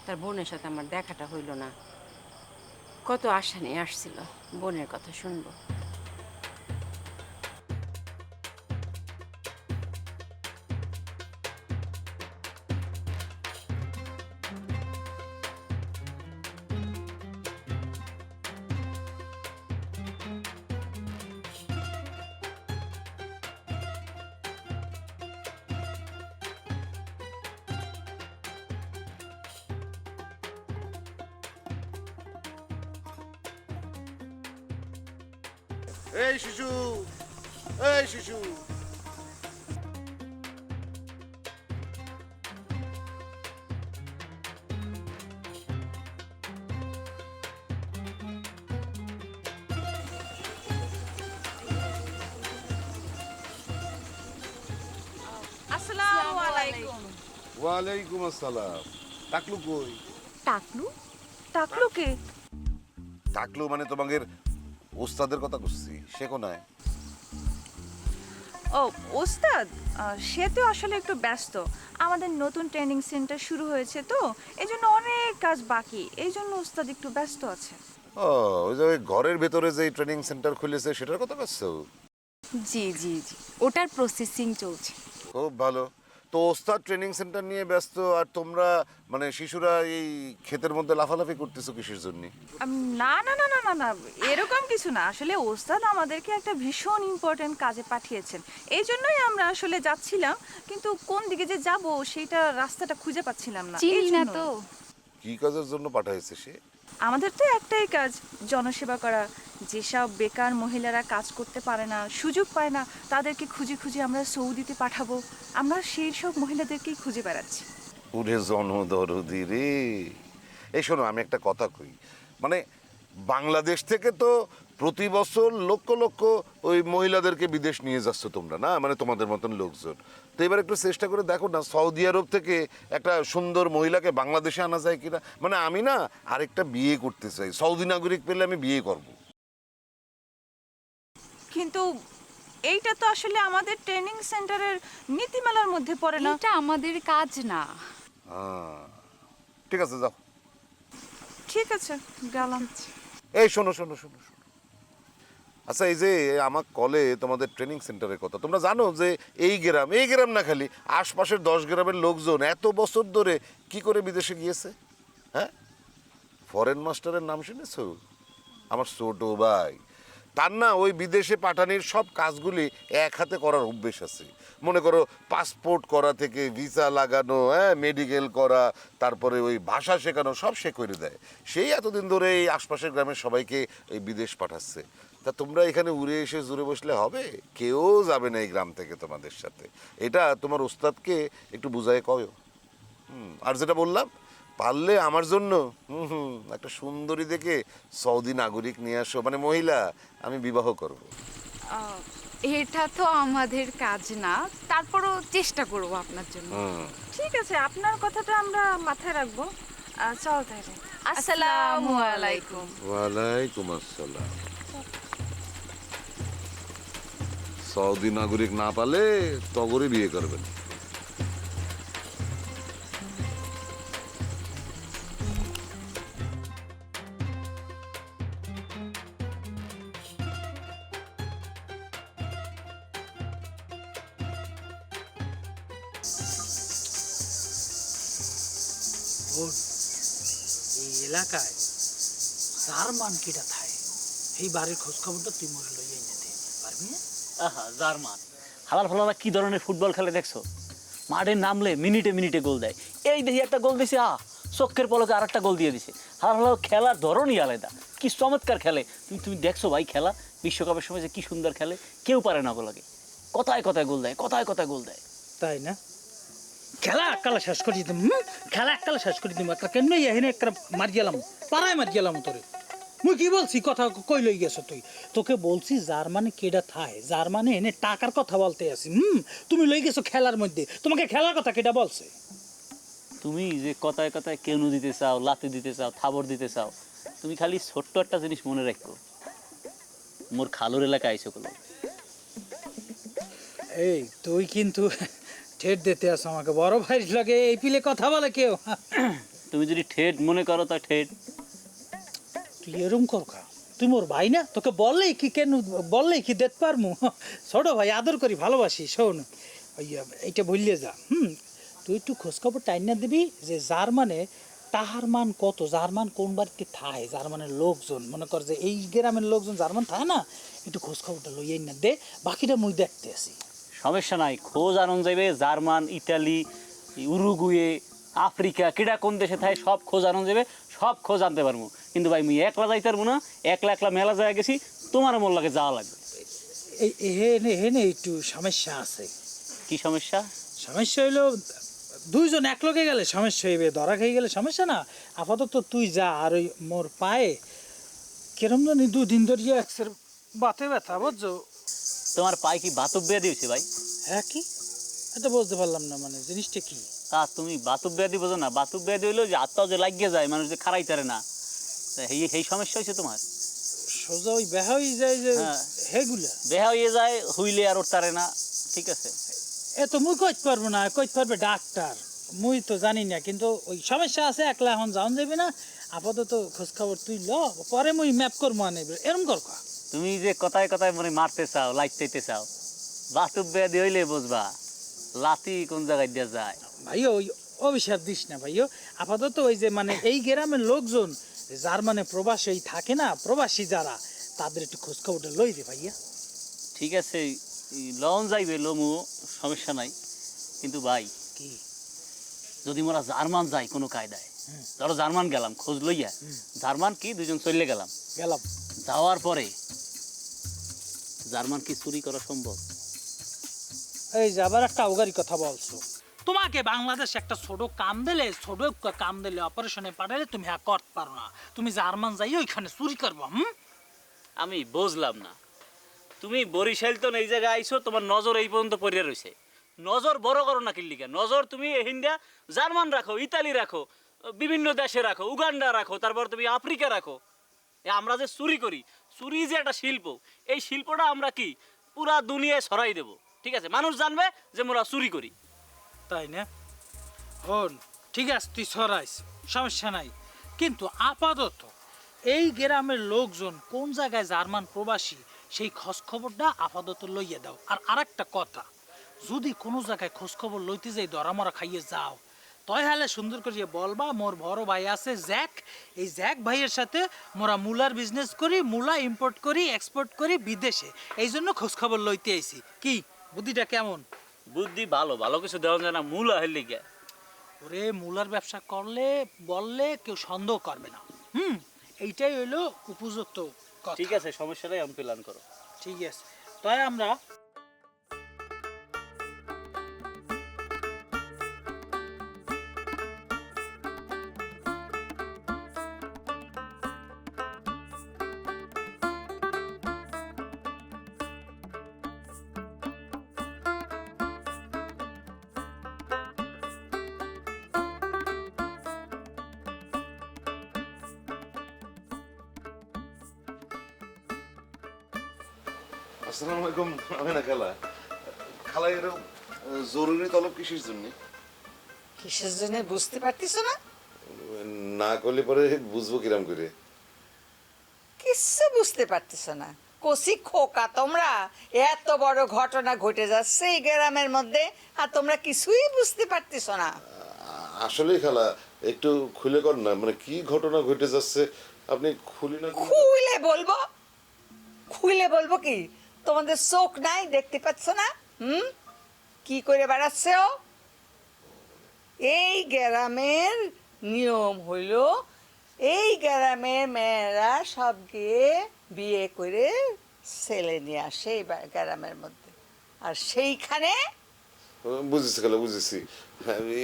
তার বোনের সাথে আমার দেখাটা হইল না। কত আশা নিয়ে আসছিল বোনের কথা শুনবো। এই শিশু, এই শিশু, আসসালামু আলাইকুম। ওয়ালাইকুম আসসালাম। টাকলু কই? টাকলু? টাকলু কে? টাকলু মানে তোমাদের ওস্তাদের কথা করছি, সে কোনায়? ও ওস্তাদ, সে তো আসলে একটু ব্যস্ত, আমাদের নতুন ট্রেনিং সেন্টার শুরু হয়েছে তো, এই জন্য অনেক কাজ বাকি, এই জন্য ওস্তাদ একটু ব্যস্ত আছে। ও, ওই যে ওই ঘরের ভেতরে যে ট্রেনিং সেন্টার খুলেছে সেটার কথা বলছো? জি জি জি, ওটার প্রসেসিং চলছে। খুব ভালো। তো ওস্তাদ ট্রেনিং সেন্টার নিয়ে ব্যস্ত, আর তোমরা মানে শিশুরা এই ক্ষেতের মধ্যে লাফালাফি করতেছো কিসের জন্য? না না না না না না, এরকম কিছু না। আসলে ওস্তাদ আমাদেরকে একটা ভীষণ ইম্পর্টেন্ট কাজে পাঠিয়েছেন, এই জন্যই আমরা আসলে যাচ্ছিলাম, কিন্তু কোন দিকে যে যাব সেইটা রাস্তাটা খুঁজে পাচ্ছিলাম না। চিনি না এইজন্য। তো। কি কাজের জন্য পাঠাইছে সে? আমাদের তো একটাই কাজ, জনসেবা করা। যেসব বেকার মহিলারা কাজ করতে পারে না, সুযোগ পায় না, তাদেরকে খুঁজে খুঁজে আমরা সৌদিতে পাঠাবো। আমরা সেই সব মহিলাদেরকেই খুঁজে বেড়াচ্ছি। ওরে জনদরদি রে। এই শোনো, আমি একটা কথা কই, মানে বাংলাদেশ থেকে তো প্রতি বছর লক্ষ লক্ষ ওই মহিলাদেরকে বিদেশ নিয়ে যাচ্ছ তোমরা, না মানে তোমাদের মতন লোকজন। তো এবার একটু চেষ্টা করে দেখো না, সৌদি আরব থেকে একটা সুন্দর মহিলাকে বাংলাদেশে আনা যায় কিনা। মানে আমি না আরেকটা বিয়ে করতে চাই, সৌদি নাগরিক পেলে আমি বিয়ে করব। কিন্তু এইটা তো আসলে আমাদের ট্রেনিং সেন্টারের নীতিমালার মধ্যে পড়ে না। এটা আমাদের কাজ না। ঠিক আছে, যাও। ঠিক আছে, গেলাম। এই শোনো শোনো শোনো শোনো, আচ্ছা এই যে আমার কলে তোমাদের ট্রেনিং সেন্টারের কথা, তোমরা জানো যে এই গ্রাম না খালি আশপাশের 10 গ্রামের লোকজন এত বছর ধরে কি করে বিদেশে গিয়েছে? হ্যাঁ, ফরেন মাস্টারের নাম শুনেছ? আমার ছোট ভাই, তার না ওই বিদেশে পাঠানোর সব কাজগুলি এক হাতে করার অভ্যেস আছে। মনে করো পাসপোর্ট করা থেকে ভিসা লাগানো, হ্যাঁ, মেডিকেল করা, তারপরে ওই ভাষা শেখানো, সব সে করে দেয়। সেই এতদিন ধরে এই আশপাশের গ্রামের সবাইকে এই বিদেশ পাঠাচ্ছে। তা তোমরা এখানে উড়ে এসে জুড়ে বসলে হবে? কেউ যাবে না এই গ্রাম থেকে তোমাদের সাথে। এটা তোমার ওস্তাদকে একটু বুঝায় কয়ো। আর যেটা বললাম, পারলে আমার জন্য একটা সুন্দরী দেখে সৌদি নাগরিক নিয়ে আসো, মানে মহিলা, আমি বিবাহ করব। এটা তো আমাদের কাজ না, তারপরও চেষ্টা করব আপনার জন্য। ঠিক আছে, আপনার কথাটা আমরা মাথায় রাখবো। চল তাহলে। আসসালামু আলাইকুম। ওয়ালাইকুম আসসালাম। সৌদি নাগরিক না পালে তগরে বিয়ে করবেন। এই এলাকায় জার্মান কিটা থাই, এই বাড়ির খোঁজ খবরটা তুই মরে লইয়া নিতে পারবি? আহা, জার্মান হালাল ফালালা কি ধরনের ফুটবল খেলে দেখছো? মাঠে নামলে মিনিটে মিনিটে গোল দেয়। এই দেখি একটা গোল দিছে, চোখের পলকে আর একটা গোল দিয়ে দিছে। হালাল ফালাল খেলার ধরনই আলাদা, কি চমৎকার খেলে। তুমি দেখছো ভাই খেলা, বিশ্বকাপের সময় যে কি সুন্দর খেলে, কেউ পারে না ওগুলোকে। কথায় কথায় গোল দেয়, কথায় কথায় গোল দেয়। তাই না? খেলা এককালে শেষ করে দিতাম, খেলা এককালে শেষ করে দিতাম। একটা কেমনি এখানে একটা মার গেলাম, পাড়ায় মার গেলাম তোরে। মুই কি বলছি, কথা কই লই গেছ তুই? তোকে বলছি জার্মানি কেডা থায়, জার্মানি এনে টাকার কথা বলতে আসি। তুমি লই গেছো খেলার মধ্যে, তোমাকে খেলার কথা কেডা বলছে? তুমি যে কথায় কথায় কেনু দিতে চাও, লাতি দিতে চাও, থাবর দিতে চাও, তুমি খালি ছোট্ট একটা জিনিস মনে রাখো, মোর খালুর এলাকায় আইসো গুলো। এই তুই কিন্তু ঠেট দিতে আস আমাকে, বড় ভাই লাগে এই পিলে কথা বলে কেউ। তুমি যদি ঠেট মনে করো তা ঠেট। তুই এরম কর খা, তুই মোর ভাই না, তোকে বললেই কি কেন, বললেই কি দেখতে পারমু? ছোট ভাই আদর করি, ভালোবাসি। শোন, ওই এইটা বললে যা, তুই একটু খোঁজখবর টাইনা দিবি যে জার্মানে তাহার মান কত, জার্মান কোন বাড়িতে থায়, জার্মানের লোকজন, মনে কর যে এই গ্রামের লোকজন জার্মান থায় না, একটু খোঁজখবরটা লইয়াই না দে, বাকিটা মুই দেখতে আসি। সমস্যা নাই, খোঁজ আনন্দ যাইবে। জার্মান, ইটালি, উরুগুয়ে, আফ্রিকা কেডা কোন দেশে থাকে সব খোঁজ আনন্দ যাবে, সব খোঁজ আনতে পারবো। কিন্তু ভাই মুই একলা যাইতে পারবো না, একলা একলা মেলা জায়গা গেছি, তোমার মোর লাগে যাওয়া লাগবে। হেনে একটু সমস্যা আছে। কি সমস্যা? সমস্যা হইলো দুইজন একলগে গেলে সমস্যা হইবে, ধরা খেয়ে গেলে সমস্যা না। আপাতত তুই যা, আর ওই মোর পায়ে কিরম জানি 2 দিন ধরিয়া এক্সের বাতে ব্যথা, বুঝছো? তোমার পায়ে কি বাতব বেয়া দিয়েছে ভাই? হ্যাঁ, কি এটা বুঝতে পারলাম না, মানে জিনিসটা কি? তা তুমি বাতব ব্যাধি বোঝো না? বাতব ব্যাধি হইলো যে আত্মাও যে লাগিয়ে যায়, মানুষ যে খারাই তারে না, এই সমস্যা হয়েছে তোমার। সোজা ওই বেহা হয়ে যায় যে, হেগুলা বেহা হয়ে যায়, হইলে আর ওর তারে না। ঠিক আছে, এ তো মুই কইতে পারবো না, কইতে পারবে ডাক্তার, মুই তো জানি না। কিন্তু ওই সমস্যা আছে, একলা এখন যাওন যাবে না। আপাতত খোঁজ খবর তুই ল, পরে মুই ম্যাপ করবো আনে, এরম কর। তুমি যে কথায় কথায় মনে মারতে চাও, লাইতে চাও, বাতব ব্যাধি হইলে বুঝবা লাতি কোন জায়গায় দিয়ে যায়। ভাইও ওই অভিশাপ দিস না ভাইও, আপাতত ওই যে মানে এই গ্রামের লোকজন যার মানে প্রবাসী থাকে না, প্রবাসী যারা, তাদের একটু খোঁজ খবরটা লই দে ভাইয়া। ঠিক আছে, লন যাইবে লমু, সমস্যা নাই। কিন্তু ভাই কি যদি মোরা জার্মান যাই কোনো কায়দায়, ধরো জার্মান গেলাম খোঁজ লইয়া, জার্মান কি দুজন চলে গেলাম, যাওয়ার পরে জার্মান কি চুরি করা সম্ভব? এই যে আবার একটা অগারি কথা বলছো, তোমাকে বাংলাদেশ একটা ছোট কাম দিলে অপারেশনে পাঠালে তুমি হ্যাঁ করতে পারো না, তুমি জার্মান যাই ওইখানে চুরি করবো। আমি বুঝলাম না, তুমি বরিশাল তো এই জায়গায় আইছো, তোমার নজর এই পর্যন্ত পড়ে রয়েছে, নজর বড় করো না কিল্লিকা, নজর তুমি ইন্ডিয়া জার্মান রাখো, ইতালি রাখো, বিভিন্ন দেশে রাখো, উগান্ডা রাখো, তারপর তুমি আফ্রিকা রাখো। আমরা যে চুরি করি, চুরি যে একটা শিল্প, এই শিল্পটা আমরা কি পুরা দুনিয়ায় ছড়াই দেব, ঠিক আছে? মানুষ জানবে যে আমরা চুরি করি, তাই না? হন ঠিক আছে, তুই সরাইস, সমস্যা নাই, কিন্তু আপাতত এই গ্রামের লোকজন কোন জায়গায় জার্মান প্রবাসী সেই খোঁজ খবরটা আপাতত লইয়ে দাও। আর আরেকটা কথা, যদি কোনো জায়গায় খোঁজ খবর লইতে যাই দরামরা খাইয়ে যাও, তয় হালে সুন্দর করে বলবা মোর বড় ভাই আছে জ্যাক, এই জ্যাক ভাইয়ের সাথে মোরা মূলার বিজনেস করি, মূলা ইম্পোর্ট করি, এক্সপোর্ট করি বিদেশে, এই জন্য খোঁজ খবর লইতে আইছি। কি বুদ্ধিটা কেমন? বুদ্ধি ভালো, ভালো কিছু দেওয়া যায় না, মূলা হইলে গিয়া। ওরে মূলার ব্যবসা করলে বললে কেউ সন্দেহ করবে না। এইটাই হইলো উপযুক্ত কথা। ঠিক আছে, সমস্যা নাই, আমি প্ল্যান করো। ঠিক আছে, তাই আমরা আসসালামু আলাইকুম। আমি না খালা, খালা এরকম জরুরি তলব কিসের জন্য? কিসের জন্য বুঝতে পারতিস না? না করলে পরে বুঝবো কিরাম করে? কিচ্ছু বুঝতে পারতিস না, কষি খোকা তোমরা, এত বড় ঘটনা ঘটে যাচ্ছে এই গ্রামের মধ্যে আর তোমরা কিছুই বুঝতে পারতিস না। আসলে খালা একটু খুলে কর না, মানে কি ঘটনা ঘটে যাচ্ছে আপনি খুলি না? খুলে বলবো কি? তোমাদের চোখ নাই, দেখতে পাচ্ছ না? কি করে বেড়াচ্ছে ও? এই গ্রামের নিয়ম হইল, এই গ্রামের মেয়েরা সব গিয়ে বিয়ে করে ছেলে নিয়ে আসে এই গ্রামের মধ্যে, আর সেইখানে বুঝেছি খালা, বুঝেছি।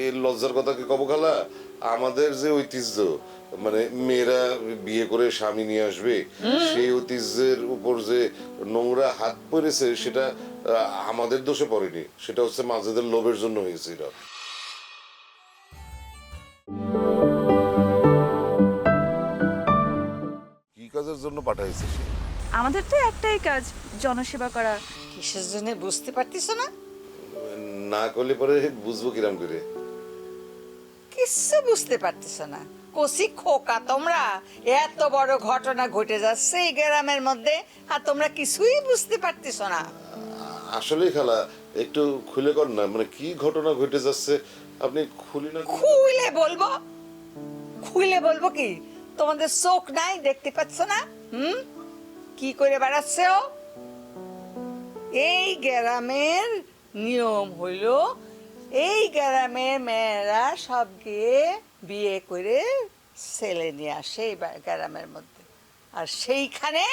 এই লজ্জার কথা কি কব খালা, আমাদের যে ঐতিহ্য, মানে মেয়েরা বিয়ে করে স্বামী নিয়ে আসবে, সেই ঐতিহ্যের উপর যে নোংরা হাত পড়েছে সেটা আমাদের দোষে পড়েনি, সেটা হচ্ছে মাঝেদের লোভের জন্য হয়েছে। এটা কি কাজের জন্য পাঠাইছে? আমাদের তো একটাই কাজ, জনসেবা করা। কিসের জন্য বুঝতে পারতিস না? না করলে পরে বুঝবো কিরাম করে? কিচ্ছু বুঝতে পারতিস না, কষি খোকা তোমরা, এত বড় ঘটনা ঘটে যাচ্ছে এই গ্রামের মধ্যে আর তোমরা কিছুই বুঝতে পারতিস না। আসলে খালা একটু খুলে কর না, মানে কি ঘটনা ঘটে যাচ্ছে আপনি খুলি না? খুলে বলবো কি? তোমাদের চোখ নাই, দেখতে পাচ্ছ না? কি করে বেড়াচ্ছে ও? এই গ্রামের নিয়ম হইল, এই গ্রামের মেয়েরা সব গিয়ে বিয়ে করে ছেলে নিয়ে আসে এই গ্রামের মধ্যে, আর সেইখানে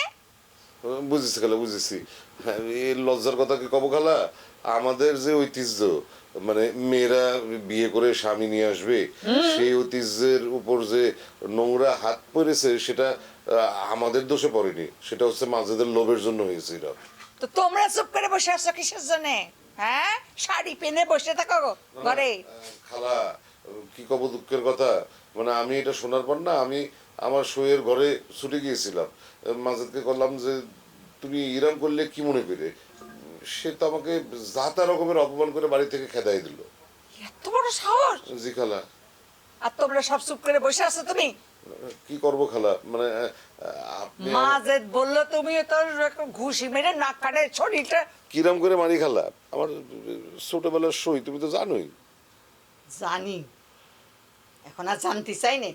বুঝেছি খালা, বুঝেছি। এই লজ্জার কথা কি কব খালা, আমাদের যে ঐতিহ্য, মানে মেয়েরা বিয়ে করে স্বামী নিয়ে আসবে, সেই ঐতিহ্যের উপর যে নোংরা হাত পড়েছে সেটা আমাদের দোষে পড়েনি, সেটা হচ্ছে মাঝেদের লোভের জন্য হয়েছে। এটা তো তোমরা চুপ করে বসে আছো কিসের জন্য? হ্যাঁ, শাড়ি পেনে বসে থাকো ঘরে। খালা কি কব দুঃখের কথা, মানে আমি এটা শোনার পর না, আমি আমার শোয়ের ঘরে ছুটে গিয়েছিলাম, মাঝেদকে করলাম যে তুমি ইরাম করলে কি মনে করে, সে তো আমাকে যাতা রকমের অপমান করে বাড়ি থেকে খেদাই দিল। এত বড় সাহস! জি খালা। আর তোমরা সব চুপ করে বসে আছো, তুমি কি করবো খালা, মানে মাজেদ বললো তুমি তোর ঘুষি মেরে নাক কাটে শরীরটা। কিরাম করে মারি খালা? আমার ছোটবেলার সই তুমি তো জানোই। জানি, এখন আর জানতে চাই না।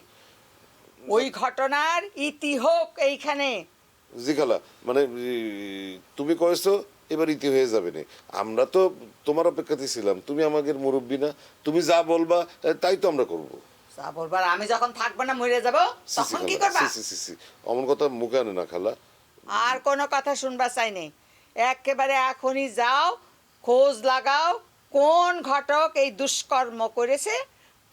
ওই ঘটনার ইতি হোক এইখানে। জি খালা, মানে তুমি কয়েছো এবার ইতি হয়ে যাবে না। আমরা তো তোমার অপেক্ষাতে ছিলাম, তুমি আমাদের মুরব্বী না, তুমি যা বলবা তাই তো আমরা করবো। যা বলবার, আমি যখন থাকবো না মরে যাবো তখন কি করবা? অমন কথা মুখে আনে না খালা। আর কোনো কথা শুনবা চাই নেই, একেবারে এখনই যাও, খোঁজ লাগাও কোন ঘটক এই দুষ্কর্ম করেছে,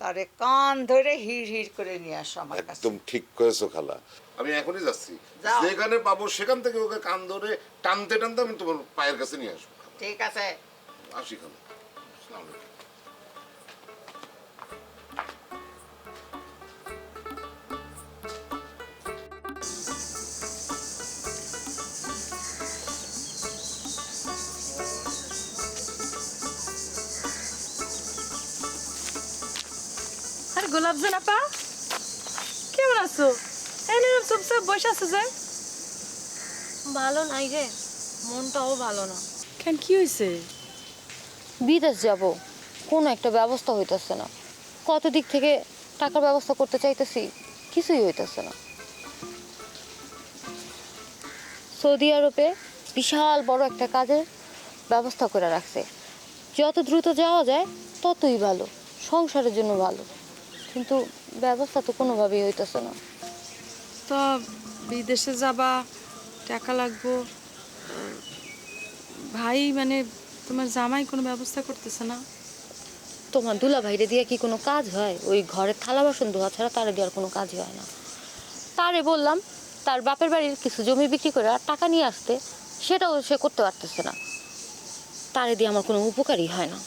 তারে কান ধরে হিড় হিড় করে নিয়ে আসো আমার কাছে। একদম ঠিক করেছো খালা, আমি এখনই যাচ্ছি। যাও। যেখানে পাবো সেখান থেকে ওকে কান ধরে টানতে টানতে আমি তোমার পায়ের কাছে নিয়ে আসবো। ঠিক আছে, আসি খালা। আসসালামু আলাইকুম। আরে গোলাপজান আপা, কেমন আছো? এনে চুপচাপ বসে আছো যে? ভালো নাই রে, মনটাও ভালো না। কেন, কি হয়েছে? বিদেশ যাব, কোনো একটা ব্যবস্থা হইতেছে না। কত দিক থেকে টাকার ব্যবস্থা করতে চাইতেছি, কিছুই হইতেছে না। সৌদি আরবে বিশাল বড় একটা কাজের ব্যবস্থা করে রাখছে, যত দ্রুত যাওয়া যায় ততই ভালো, সংসারের জন্য ভালো। কিন্তু ব্যবস্থা তো কোনোভাবেই হইতেছে না। তো বিদেশে যাবা, টাকা লাগবো, ভাই মানে তোমার জামাই কোনো ব্যবস্থা করতেছে না? তোমার দুলা ভাইরে দিয়ে কি কোনো কাজ হয়? ওই ঘরে থালা বাসন ধোয়া ছাড়া তারে দেওয়ার কোনো কাজই হয় না। তারে বললাম তার বাপের বাড়ির কিছু জমি বিক্রি করে আর টাকা নিয়ে আসতে, সেটাও সে করতে পারতেছে না। তারে দিয়ে আমার কোনো উপকারই হয় না।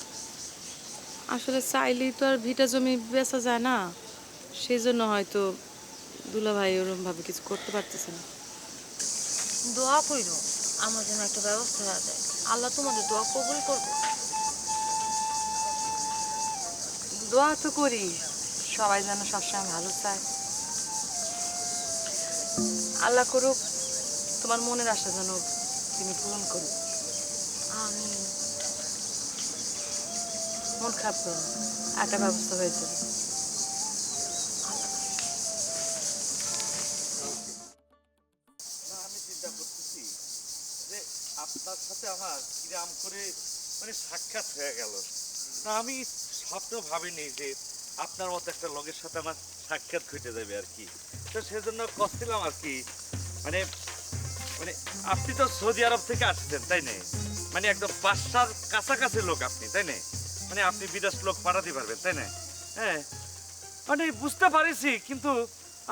আসলে চাইলেই তো আর ভিটা জমি বেচা যায় না, সেই জন্য হয়তো দুলা ভাই ওরকমভাবে কিছু করতে পারতেছে না। দোয়া কইরো আমার জন্য একটা ব্যবস্থা হয়ে যায়, আল্লাহ তোমাদের দোয়া কবুল করবো। দোয়া তো করি, সবাই যেন সবসময় ভালো চায়। আল্লাহ করুক তোমার মনের আশা যেন তিনি পূরণ করুক। আমি মন খারাপ করো না, একটা ব্যবস্থা হয়ে যাবে। আমি চিন্তা করতেছি যে আপনার সাথে আমার কিরাম করে মানে সাক্ষাৎ হয়ে গেল না। আমি স্বপ্ন ভাবিনি যে আপনার মতো একটা লোকের সাথে আমার সাক্ষাৎ ঘটে যাবে আর কি। তো সেজন্য করছিলাম আর কি, মানে মানে আপনি তো সৌদি আরব থেকে আসছেন তাই না? মানে একদম বাসার কাছাকাছি লোক আপনি তাই না? মানে আপনি বিদেশ লোক পাঠাতে পারবেন তাই না? হ্যাঁ, মানে বুঝতে পারিছি, কিন্তু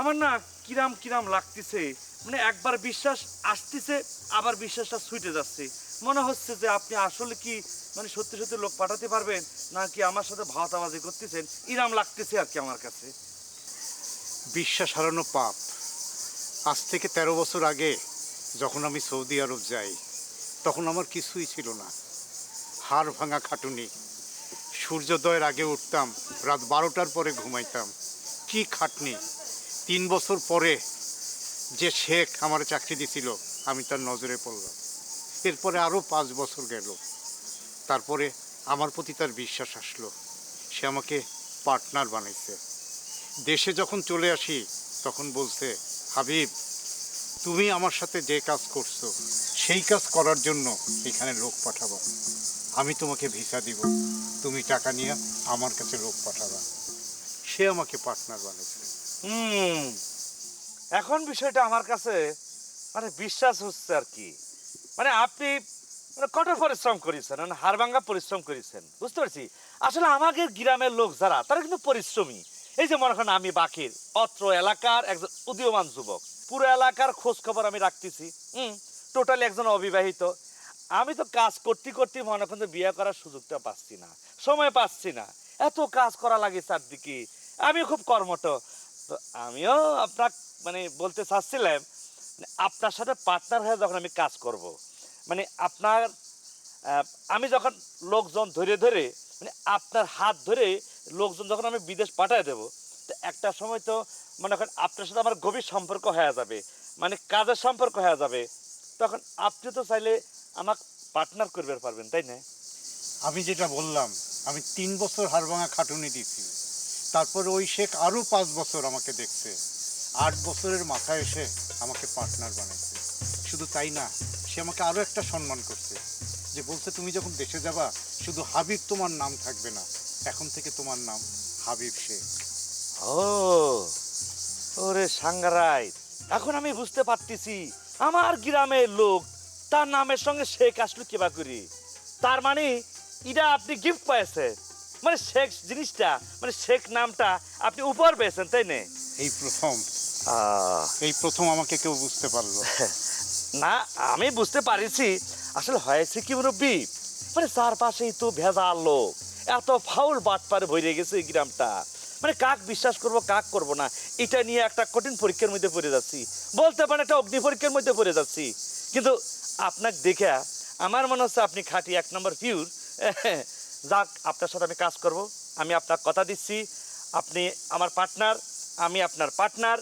আমার না কিরাম কিরাম লাগতেছে। মানে একবার বিশ্বাস আসতেছে, আবার বিশ্বাসটা ছুটে যাচ্ছে। মনে হচ্ছে যে আপনি আসলে কি মানে সত্যি সত্যি লোক পাঠাতে পারবেন, নাকি আমার সাথে ভাওতাবাজি করতেছেন, ইরাম লাগতেছে আর কি আমার কাছে। বিশ্বাস হারানো পাপ। আজ থেকে 13 বছর আগে যখন আমি সৌদি আরব যাই, তখন আমার কিছুই ছিল না। হাড় ভাঙা খাটুনি, সূর্যোদয়ের আগে উঠতাম, রাত 12টার পরে ঘুমাইতাম। কি খাটনি! 3 বছর পরে যে শেখ আমার চাকরি দিছিল, আমি তার নজরে পড়লাম। এরপরে আরও 5 বছর গেল, তারপরে আমার প্রতি তার বিশ্বাস আসলো, সে আমাকে পার্টনার বানাইছে। দেশে যখন চলে আসি তখন বলছে, হাবিব তুমি আমার সাথে যে কাজ করছো সেই কাজ করার জন্য এখানে লোক পাঠাবো, আমি তোমাকে ভিসা দিব, তুমি টাকা নিয়ে আমার কাছে লোক পাঠাবা। সে আমাকে পার্টনার বানাইছে। এখন বিষয়টা আমার কাছে মানে বিশ্বাস হচ্ছে আর কি। মানে আপনি মানে কঠোর পরিশ্রম করেছেন, মানে হাড়ভাঙ্গা পরিশ্রম করেছেন, বুঝতে পারছি। আসলে আমাদের গ্রামের লোক যারা, তারা কিন্তু পরিশ্রমী। এই যে মনে করেন আমি বাকির অত্র এলাকার একজন উদীয়মান যুবক, পুরো এলাকার খোঁজ খবর আমি রাখতেছি। টোটালি একজন অবিবাহিত। আমি তো কাজ করতে করতে মনে করেন বিয়ে করার সুযোগটা পাচ্ছি না, সময় পাচ্ছি না, এত কাজ করা লাগে চারদিকে। আমি খুব কর্মঠ। তো আমিও আপনার মানে বলতে চাচ্ছিলাম, আপনার সাথে পার্টনার হয়ে যখন আমি কাজ করব, মানে আপনার আমি যখন লোকজন ধরে ধরে মানে আপনার হাত ধরে লোকজন যখন আমি বিদেশ পাঠিয়ে দেবো, তো একটা সময় তো মনে করেন আপনার সাথে আমার গভীর সম্পর্ক হয়ে যাবে। মানে কাজের সম্পর্ক হয়ে যাবে, তখন আপনি তো চাইলে আমাকে পার্টনার করবে পারবেন, তাই না? আমি যেটা বললাম, আমি 3 বছর হাড়ভাঙা খাটুনি দিছি, তারপর ওই শেখ আরও 5 বছর আমাকে দেখছে, 8 বছরের মাথায় এসে আমাকে পার্টনার বানাইছে। শুধু তাই না, সে আমাকে আরও একটা সম্মান করছে, যে বলছে তুমি যখন দেশে যাবা শুধু হাবিব তোমার নাম থাকবে না, এখন থেকে তোমার নাম হাবিব শেখ। ও ওরে সাঙ্গারাই, এখন আমি বুঝতে পারতেছি আমার গ্রামের লোক তার নামের সঙ্গে শেখ আসলো কিবা করি। তার মানে এটা আপনি গিফট পাইছেন, মানে শেখ জিনিসটা, মানে শেখ নামটা আপনি উপহার পেয়েছেন, তাই না? এই প্রথম আমাকে কেউ বুঝতে পারলো না। আমি বুঝতে পারিছি আসলে হয়েছে কি মুরব্বী, মানে চারপাশেই তো ভেজাল লোক, এত ফাউল বাটপারে ভরে গেছে এই গ্রামটা, মানে কাক বিশ্বাস করব কাক করব না, এটা নিয়ে একটা কঠিন পরীক্ষার মধ্যে পড়ে যাচ্ছি, বলতে পারেন একটা অগ্নি পরীক্ষার মধ্যে পড়ে যাচ্ছি। কিন্তু আপনাকে দেখে আমার মনে হচ্ছে আপনি খাঁটি 1 নম্বর পিওর। যাক, আপনার সাথে আমি কাজ করব, আমি আপনার কথা দিচ্ছি, আপনি আমার পার্টনার, আমি আপনার পার্টনার।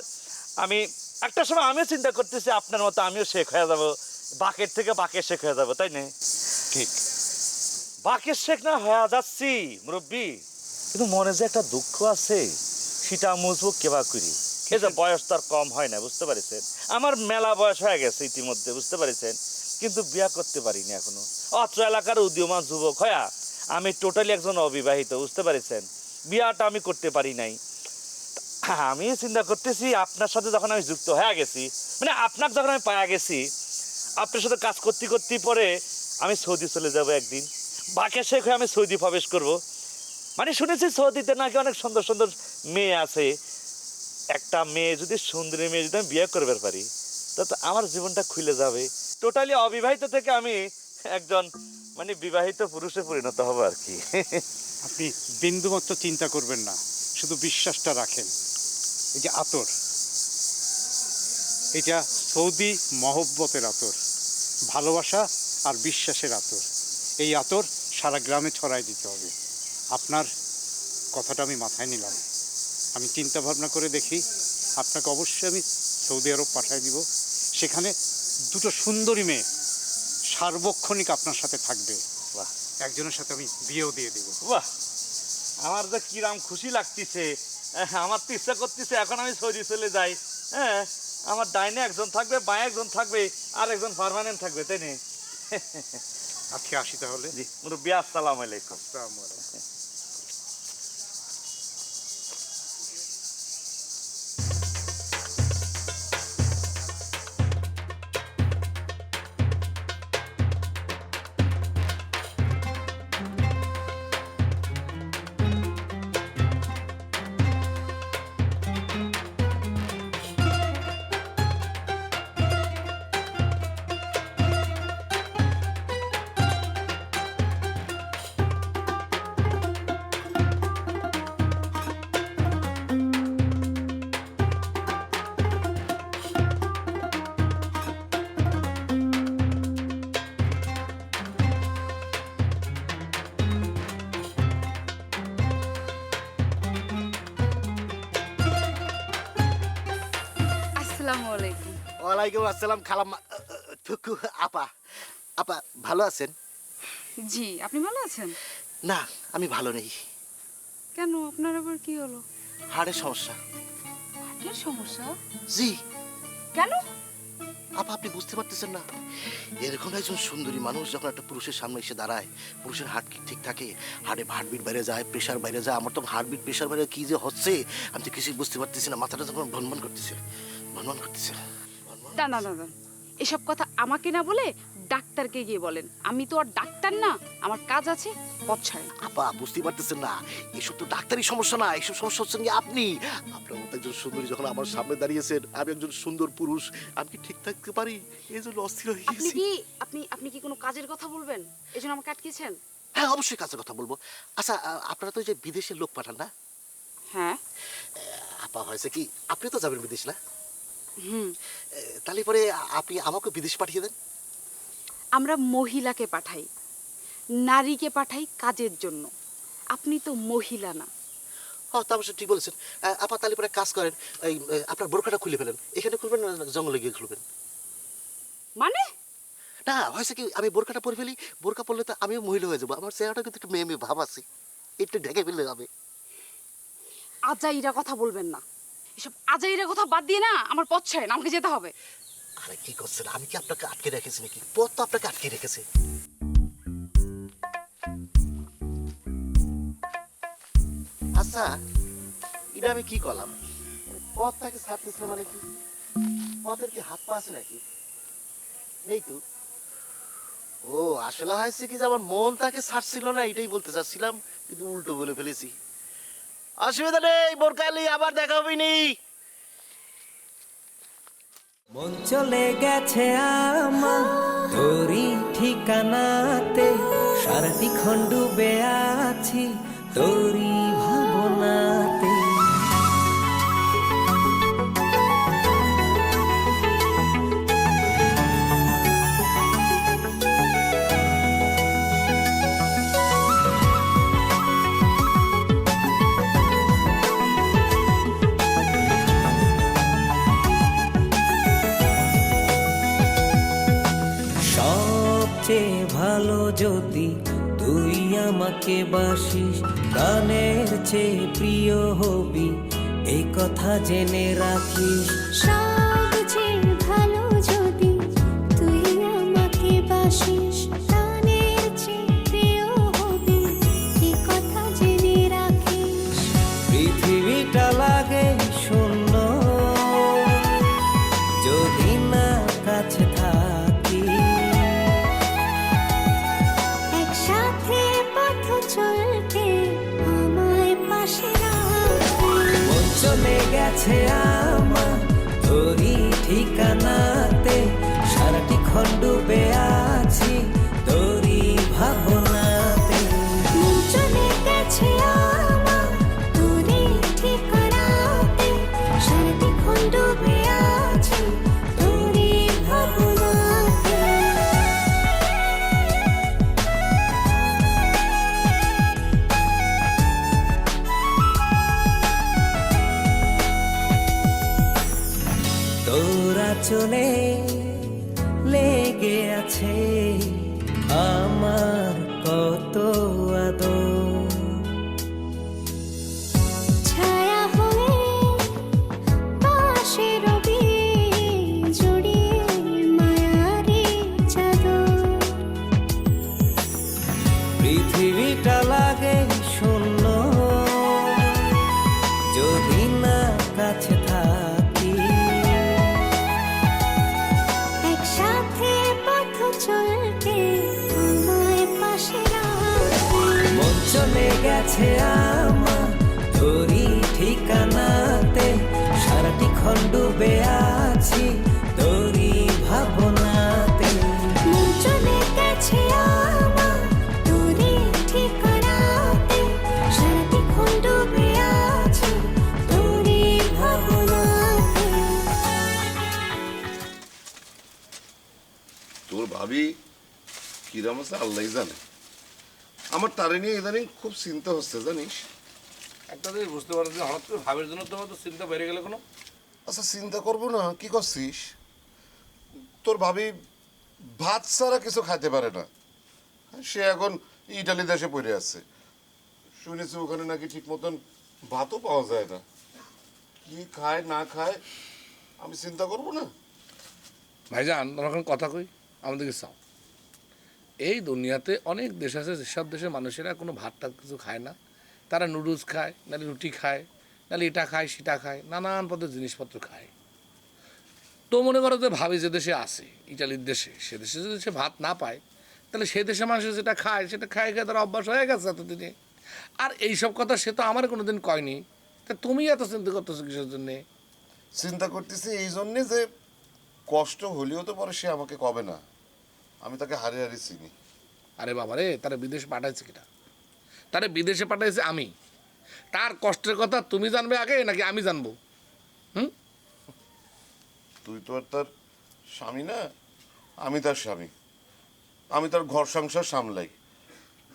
আমি একটা সময় আমিও চিন্তা করতেছি আপনার মতো আমিও শেখ হয়ে যাব, বাকের থেকে বাকের শেখ হয়ে যাব, তাই না? ঠিক, বাকের শেখ না হয়ে যাচ্ছি মুরব্বী, কিন্তু মনে যে একটা দুঃখ আছে সেটা মুছবো কেবা করি। এই যে বয়স তো আর কম হয় না, বুঝতে পারছেন? আমার মেলা বয়স হয়ে গেছে ইতিমধ্যে, বুঝতে পারছেন, কিন্তু বিয়া করতে পারিনি এখনো। অত্র এলাকার উদীয়মান যুবক হয়া আমি টোটালি একজন অবিবাহিত, বুঝতে পারছেন, বিয়াটা আমি করতে পারি নাই। আমি চিন্তা করতেছি আপনার সাথে যখন আমি যুক্ত হয়ে গেছি, মানে আপনাকে যখন আমি পাওয়া গেছি, আপনার সাথে কাজ করতে করতে পরে আমি সৌদি চলে যাব একদিন, বাকে শেখ হয়ে আমি সৌদি প্রবেশ করব। মানে শুনেছি সৌদিতে নাকি অনেক সুন্দর সুন্দর মেয়ে আছে, একটা মেয়ে যদি সুন্দরী মেয়ে যদি আমি বিয়ে করতে পারি, তো আমার জীবনটা খুলে যাবে। টোটালি অবিবাহিত থেকে আমি একজন মানে বিবাহিত পুরুষে পরিণত হব আর কি। আপনি বিন্দুমাত্র চিন্তা করবেন না, শুধু বিশ্বাসটা রাখেন। এই যে আতর, এটা সৌদি মহব্বতের আতর, ভালোবাসা আর বিশ্বাসের আতর। এই আতর সারা গ্রামে ছড়াই দিতে হবে। আপনার কথাটা আমি মাথায় নিলাম, আমি চিন্তা ভাবনা করে দেখি, আপনাকে অবশ্যই আমি সৌদি আরব পাঠিয়ে দিব। সেখানে 2টো সুন্দরী মেয়ে সার্বক্ষণিক আপনার সাথে থাকবে। বাহ, একজনের সাথে আমি বিয়েও দিয়ে দেব। বাহ, আমার যে কিরাম খুশি লাগতেছে, আমার তো ইচ্ছা করতেছে এখন আমি সৌদি চলে যাই। হ্যাঁ, আমার ডাইনে একজন থাকবে, বাঁয়ে একজন থাকবে, আর একজন পার্মানেন্ট থাকবে, তাই না? আজকে আসি তাহলে। জি মুরব্বী, আসসালামু আলাইকুম। আসসালামু আলাইকুম। আসসালামু আলাইকুম। ওয়ালাইকুম আসসালাম খালাম্মা। থুকু আপা, আপা ভালো আছেন? জি, আপনি ভালো আছেন? না, আমি ভালো নেই। কেন, আপনার আবার কি হলো? হাড়ের সমস্যা। হার্টের সমস্যা? জি। কেন? আপা আপনি বুঝতে পারতেছেন না, এরকম একজন সুন্দরী মানুষ যখন একটা পুরুষের সামনে এসে দাঁড়ায়, পুরুষের হার্ট কি ঠিক থাকে, হার্টবিট বাইরে যায়, প্রেশার বাইরে যায়। আমার তো হার্টবিট প্রেশার বাইরে কি যে হচ্ছে আমি তো কিছুই বুঝতে পারতেছি না, মাথাটা তখন ভনভন করতেছে, ভনভন করতেছে। না না না না, এসব কথা আমাকে না বলে ডাক্তারকে গিয়ে বলেন। আমি তো আর ডাক্তার না, আমার কাজ আছে, পথ ছাড়েন। আপা বুঝতে পারতেছেন না, এসব তো ডাক্তারি সমস্যা না, এসব সমস্যা হচ্ছেন কি আপনি। আপনার মতো একজন সুন্দরী যখন আমার সামনে দাঁড়িয়েছেন, আমি একজন সুন্দর পুরুষ, আমি কি ঠিক থাকতে পারি? এই জন্য অস্থির হয়ে আপনি গেছি। কি আপনি কি কোনো কাজের কথা বলবেন? এই জন্য আমাকে আটকেছেন? হ্যাঁ, অবশ্যই কাজের কথা বলবো। আচ্ছা, আপনারা তো যে বিদেশের লোক পাঠান না? হ্যাঁ। আপা হয়েছে কি, আপনি তো যাবেন বিদেশ না? তাহলে পরে আপনি আমাকে বিদেশ পাঠিয়ে দেন। আমরা মহিলাকে পাঠাই, নারীকে পাঠাই কাজের জন্য। আপনি তো মহিলা না। হ্যাঁ তা অবশ্য ঠিক বলেছেন। আপা তাহলে পরে কাজ করেন, এই আপনার বোরকাটা খুলে ফেলেন। এখানে খুলবেন না জঙ্গলে গিয়ে খুলবেন? মানে না হয়েছে কি, আমি বোরকাটা পরে ফেলি, বোরকা পরলে তো আমিও মহিলা হয়ে যাবো, আমার চেহারাটা কিন্তু একটু মেয়ে মেয়ে ভাব আছে, একটু ঢেকে ফেললে হবে। আজাইরা কথা বলবেন না, এসব আজাইরা কথা বাদ দিয়ে না আমার পথ ছাড়েন, আমাকে যেতে হবে। আরে কি করছেন, আমি কি আপনাকে আটকে রেখেছি নাকি? পথ তো আপনাকে আটকে রেখেছে। আচ্ছা এটা আমি কি করলাম? পথটাকে ছাড়তেছে মানে কি? পথের কি হাত পা আছে নাকি? নেই তো। ও আসলে হয়েছে কি যে আমার মন তাকে ছাড়ছিল না, এটাই বলতে চাচ্ছিলাম, কিন্তু উল্টো বলে ফেলেছি। অসুবিধা নেই, বোরকালি আবার দেখা হবে নি। মন চলে গেছে আমার তোরই ঠিকানাতে, সারাটিক্ষণ ডুবে আছি তোরই ভাবনাতে। সবচেয়ে ভালো যদি তুই আমাকে বাসিস, প্রাণের চেয়ে প্রিয় হবি এই কথা জেনে রাখিস। সবচেয়ে ভালো যদি তুই আমাকে বাসিস, প্রাণের চেয়ে প্রিয় হবি এই কথা জেনে রাখিস। পৃথিবীটা লাগে শূন্য যদি না কাছে থাকি, একসাথে পথ চলতে আমায় পাশে রাখিস। মন চলে গেছে আমার তোরই ঠিকানাতে, সারাটিক্ষণ ডুবে আছি তোরই ভাবনাতে। মন চলে গেছে আমার তোরই ঠিকানাতে, সারাদিন ডুবে আছি তোরই ভাবনাতে। তোরা চলে লেগে আছে আমার কত আদর, ছায়া হয়ে পাশে রবি জড়িয়ে মায়ারি চাদর। পৃথিবীটা লাগে শূন্য যদি না কাছে থাকি, একসাথে পথ চলতে আমায় পাশে রাখিস। মন চলে গেছে আমার তোরই ঠিকানাতে, সারাটিক্ষণ ডুবে আছি তোরই ভাবনাতে। মন চলে গেছে আমার তোরই ঠিকানাতে, সারাদিন ডুবে আছি তোরই ভাবনাতে। তোর ভাবি কিরম আছে আল্লাহ জানে। আমার তারে নিয়ে ইদানিং খুব চিন্তা হচ্ছে জানিস। একটা জিনিস বুঝতে পারো যে হঠাৎ করে ভাবের জন্য তোমার তো চিন্তা বেড়ে গেলে কোনো। আচ্ছা চিন্তা করবো না, কি করছিস? তোর ভাবি ভাত ছাড়া কিছু খাইতে পারে না, সে এখন ইটালি দেশে পড়ে আছে। শুনেছি ওখানে নাকি ঠিক মতন ভাতও পাওয়া যায় না। কি খায় না খায় আমি চিন্তা করবো না? ভাইজান তোমার এখন কথা কই, আমাদেরকে চাও। এই দুনিয়াতে অনেক দেশ আছে যেসব দেশের মানুষেরা কোনো ভাত টাত কিছু খায় না, তারা নুডলস খায়, নাহলে রুটি খায়, নাহলে এটা খায় সেটা খায়, নানান পদের জিনিসপত্র খায়। তো মনে করো যে ভাবি যে দেশে আসে ইটালির দেশে, সে দেশে যদি সে ভাত না পায়, তাহলে সে দেশের মানুষ যেটা খায় সেটা খায় খায় তার অভ্যাস হয়ে গেছে এতদিনে। আর এইসব কথা সে তো আমার কোনোদিন কয়নি, তা তুমি এত চিন্তা করতেছো কিসের জন্যে? চিন্তা করতেছি এই জন্যে যে কষ্ট হলেও তো পরে সে আমাকে কবে না, আমি তাকে হারিয়ে হারিয়ে চিনি। আরে বাবা রে, তারা বিদেশে পাঠাইছে কিনা? তারা বিদেশে পাঠাইছে আমি। তার কষ্টের কথা তুমি জানবে আগে নাকি আমি জানবো? তুই তো আর তার স্বামী না, আমি তার স্বামী, আমি তার ঘর সংসার সামলাই।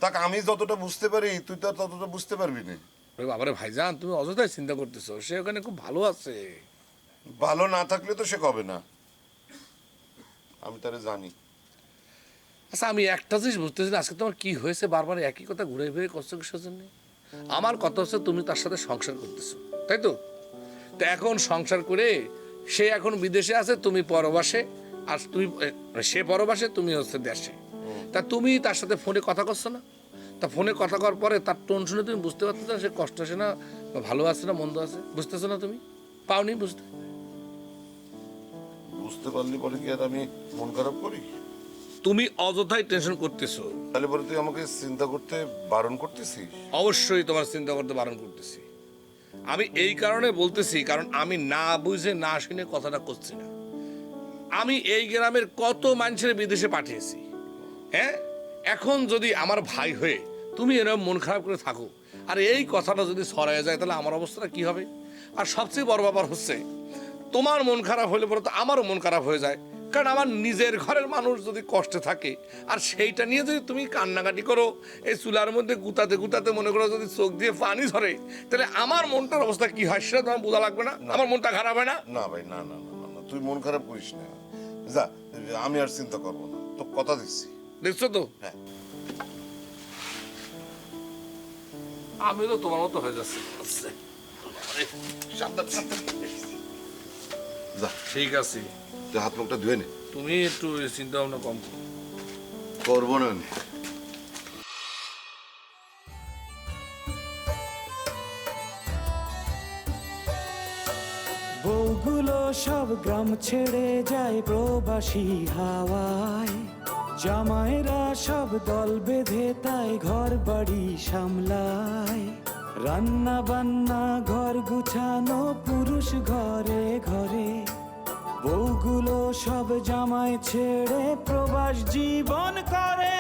তাকে আমি যতটা বুঝতে পারি তুই তো আর ততটা বুঝতে পারবি না। ওরে বাবারে ভাইজান, তুমি অযথাই চিন্তা করতেছো, সে ওখানে খুব ভালো আছে। ভালো না থাকলে তো সে কবে না, আমি তারে জানি। আচ্ছা, আমি একটা জিনিস বুঝতেছি না, আজকে তোমার কি হয়েছে? বারবার একই কথা ঘুরে ফিরে করছো কিসের জন্য? আমার কথা হচ্ছে তুমি তার সাথে সংসার করতেছো, তাই তো? তো এখন সংসার করে সে এখন বিদেশে আছে, তুমি পরবাসে, আর তুমি সে পরবাসে, তুমি হচ্ছে দেশে। তা তুমি তার সাথে ফোনে কথা করছো না? তা ফোনে কথা করার পরে তার টোন শুনে তুমি বুঝতে পারছো না সে কষ্ট আছে না, ভালো আছে না মন্দ আছে? বুঝতেছো না? তুমি পাওনি বুঝতে? বুঝতে পারলি পরে কি আর আমি মন খারাপ করি? তুমি অযথাই টেনশন করতেছো। তাহলে পরে তুই আমাকে চিন্তা করতে বারণ করতেছিস? অবশ্যই তোমার চিন্তা করতে বারণ করতেছি। আমি এই কারণে বলতেছি, কারণ আমি না বুঝে না শুনে কথাটা করছি না। আমি এই গ্রামের কত মানুষের বিদেশে পাঠিয়েছি, হ্যাঁ? এখন যদি আমার ভাই হয়ে তুমি এরকম মন খারাপ করে থাকো, আর এই কথাটা যদি ছড়ায় যায়, তাহলে আমার অবস্থাটা কি হবে? আর সবচেয়ে বড় ব্যাপার হচ্ছে, তোমার মন খারাপ হলে পরে তো আমারও মন খারাপ হয়ে যায়। কারণ আমার নিজের ঘরের মানুষ যদি কষ্টে থাকে, আর সেইটা নিয়ে যদি তুমি কান্নাকাটি করো, এই চুলার মধ্যে গুতাতে গুতাতে মনে করো যদি চোখ দিয়ে পানি ধরে, তাহলে আমার মনটার অবস্থা কি হয় সেটা তোমার বোঝা লাগবে না? আমার মনটা খারাপ হয় না? না ভাই, না না না না, তুই মন খারাপ করিস না। যা, আমি আর চিন্তা করবো না, তো কথা দিচ্ছি। দেখছো তো? হ্যাঁ, আমি তো তোমার মতো হয়ে যাচ্ছি। সাবধান সাবধান। যা, ঠিক আছে, তুই হাত মুখটা ধুয়ে নে। তুমি একটু চিন্তা ভাবনা কম করো। করবো না। বউগুলো সব গ্রাম ছেড়ে যায় প্রবাসী হাওয়ায়, জামাইরা সব দল বেঁধে তাই ঘর বাড়ি সামলায়, রান্না বান্না ঘর গুছানো পুরুষ ঘরে ঘরে, বউগুলো সব জামাই ছেড়ে প্রবাস জীবন করে।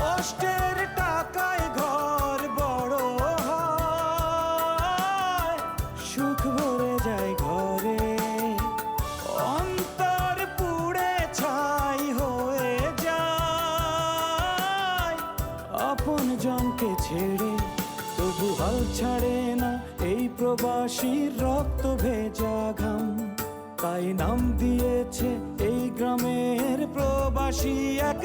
কষ্টের টাকায় ঘর বড় হয়, সুখ ভরে যায় ঘরে, অন্তর পুড়ে ছাই হয়ে যায় আপন জনকে ছেড়ে, তবু হাল ছাড়ে না এই প্রবাসীর রক্ত ভেজা ঘাম, তাই নাম দিয়েছে এই গ্রামের প্রবাসী এক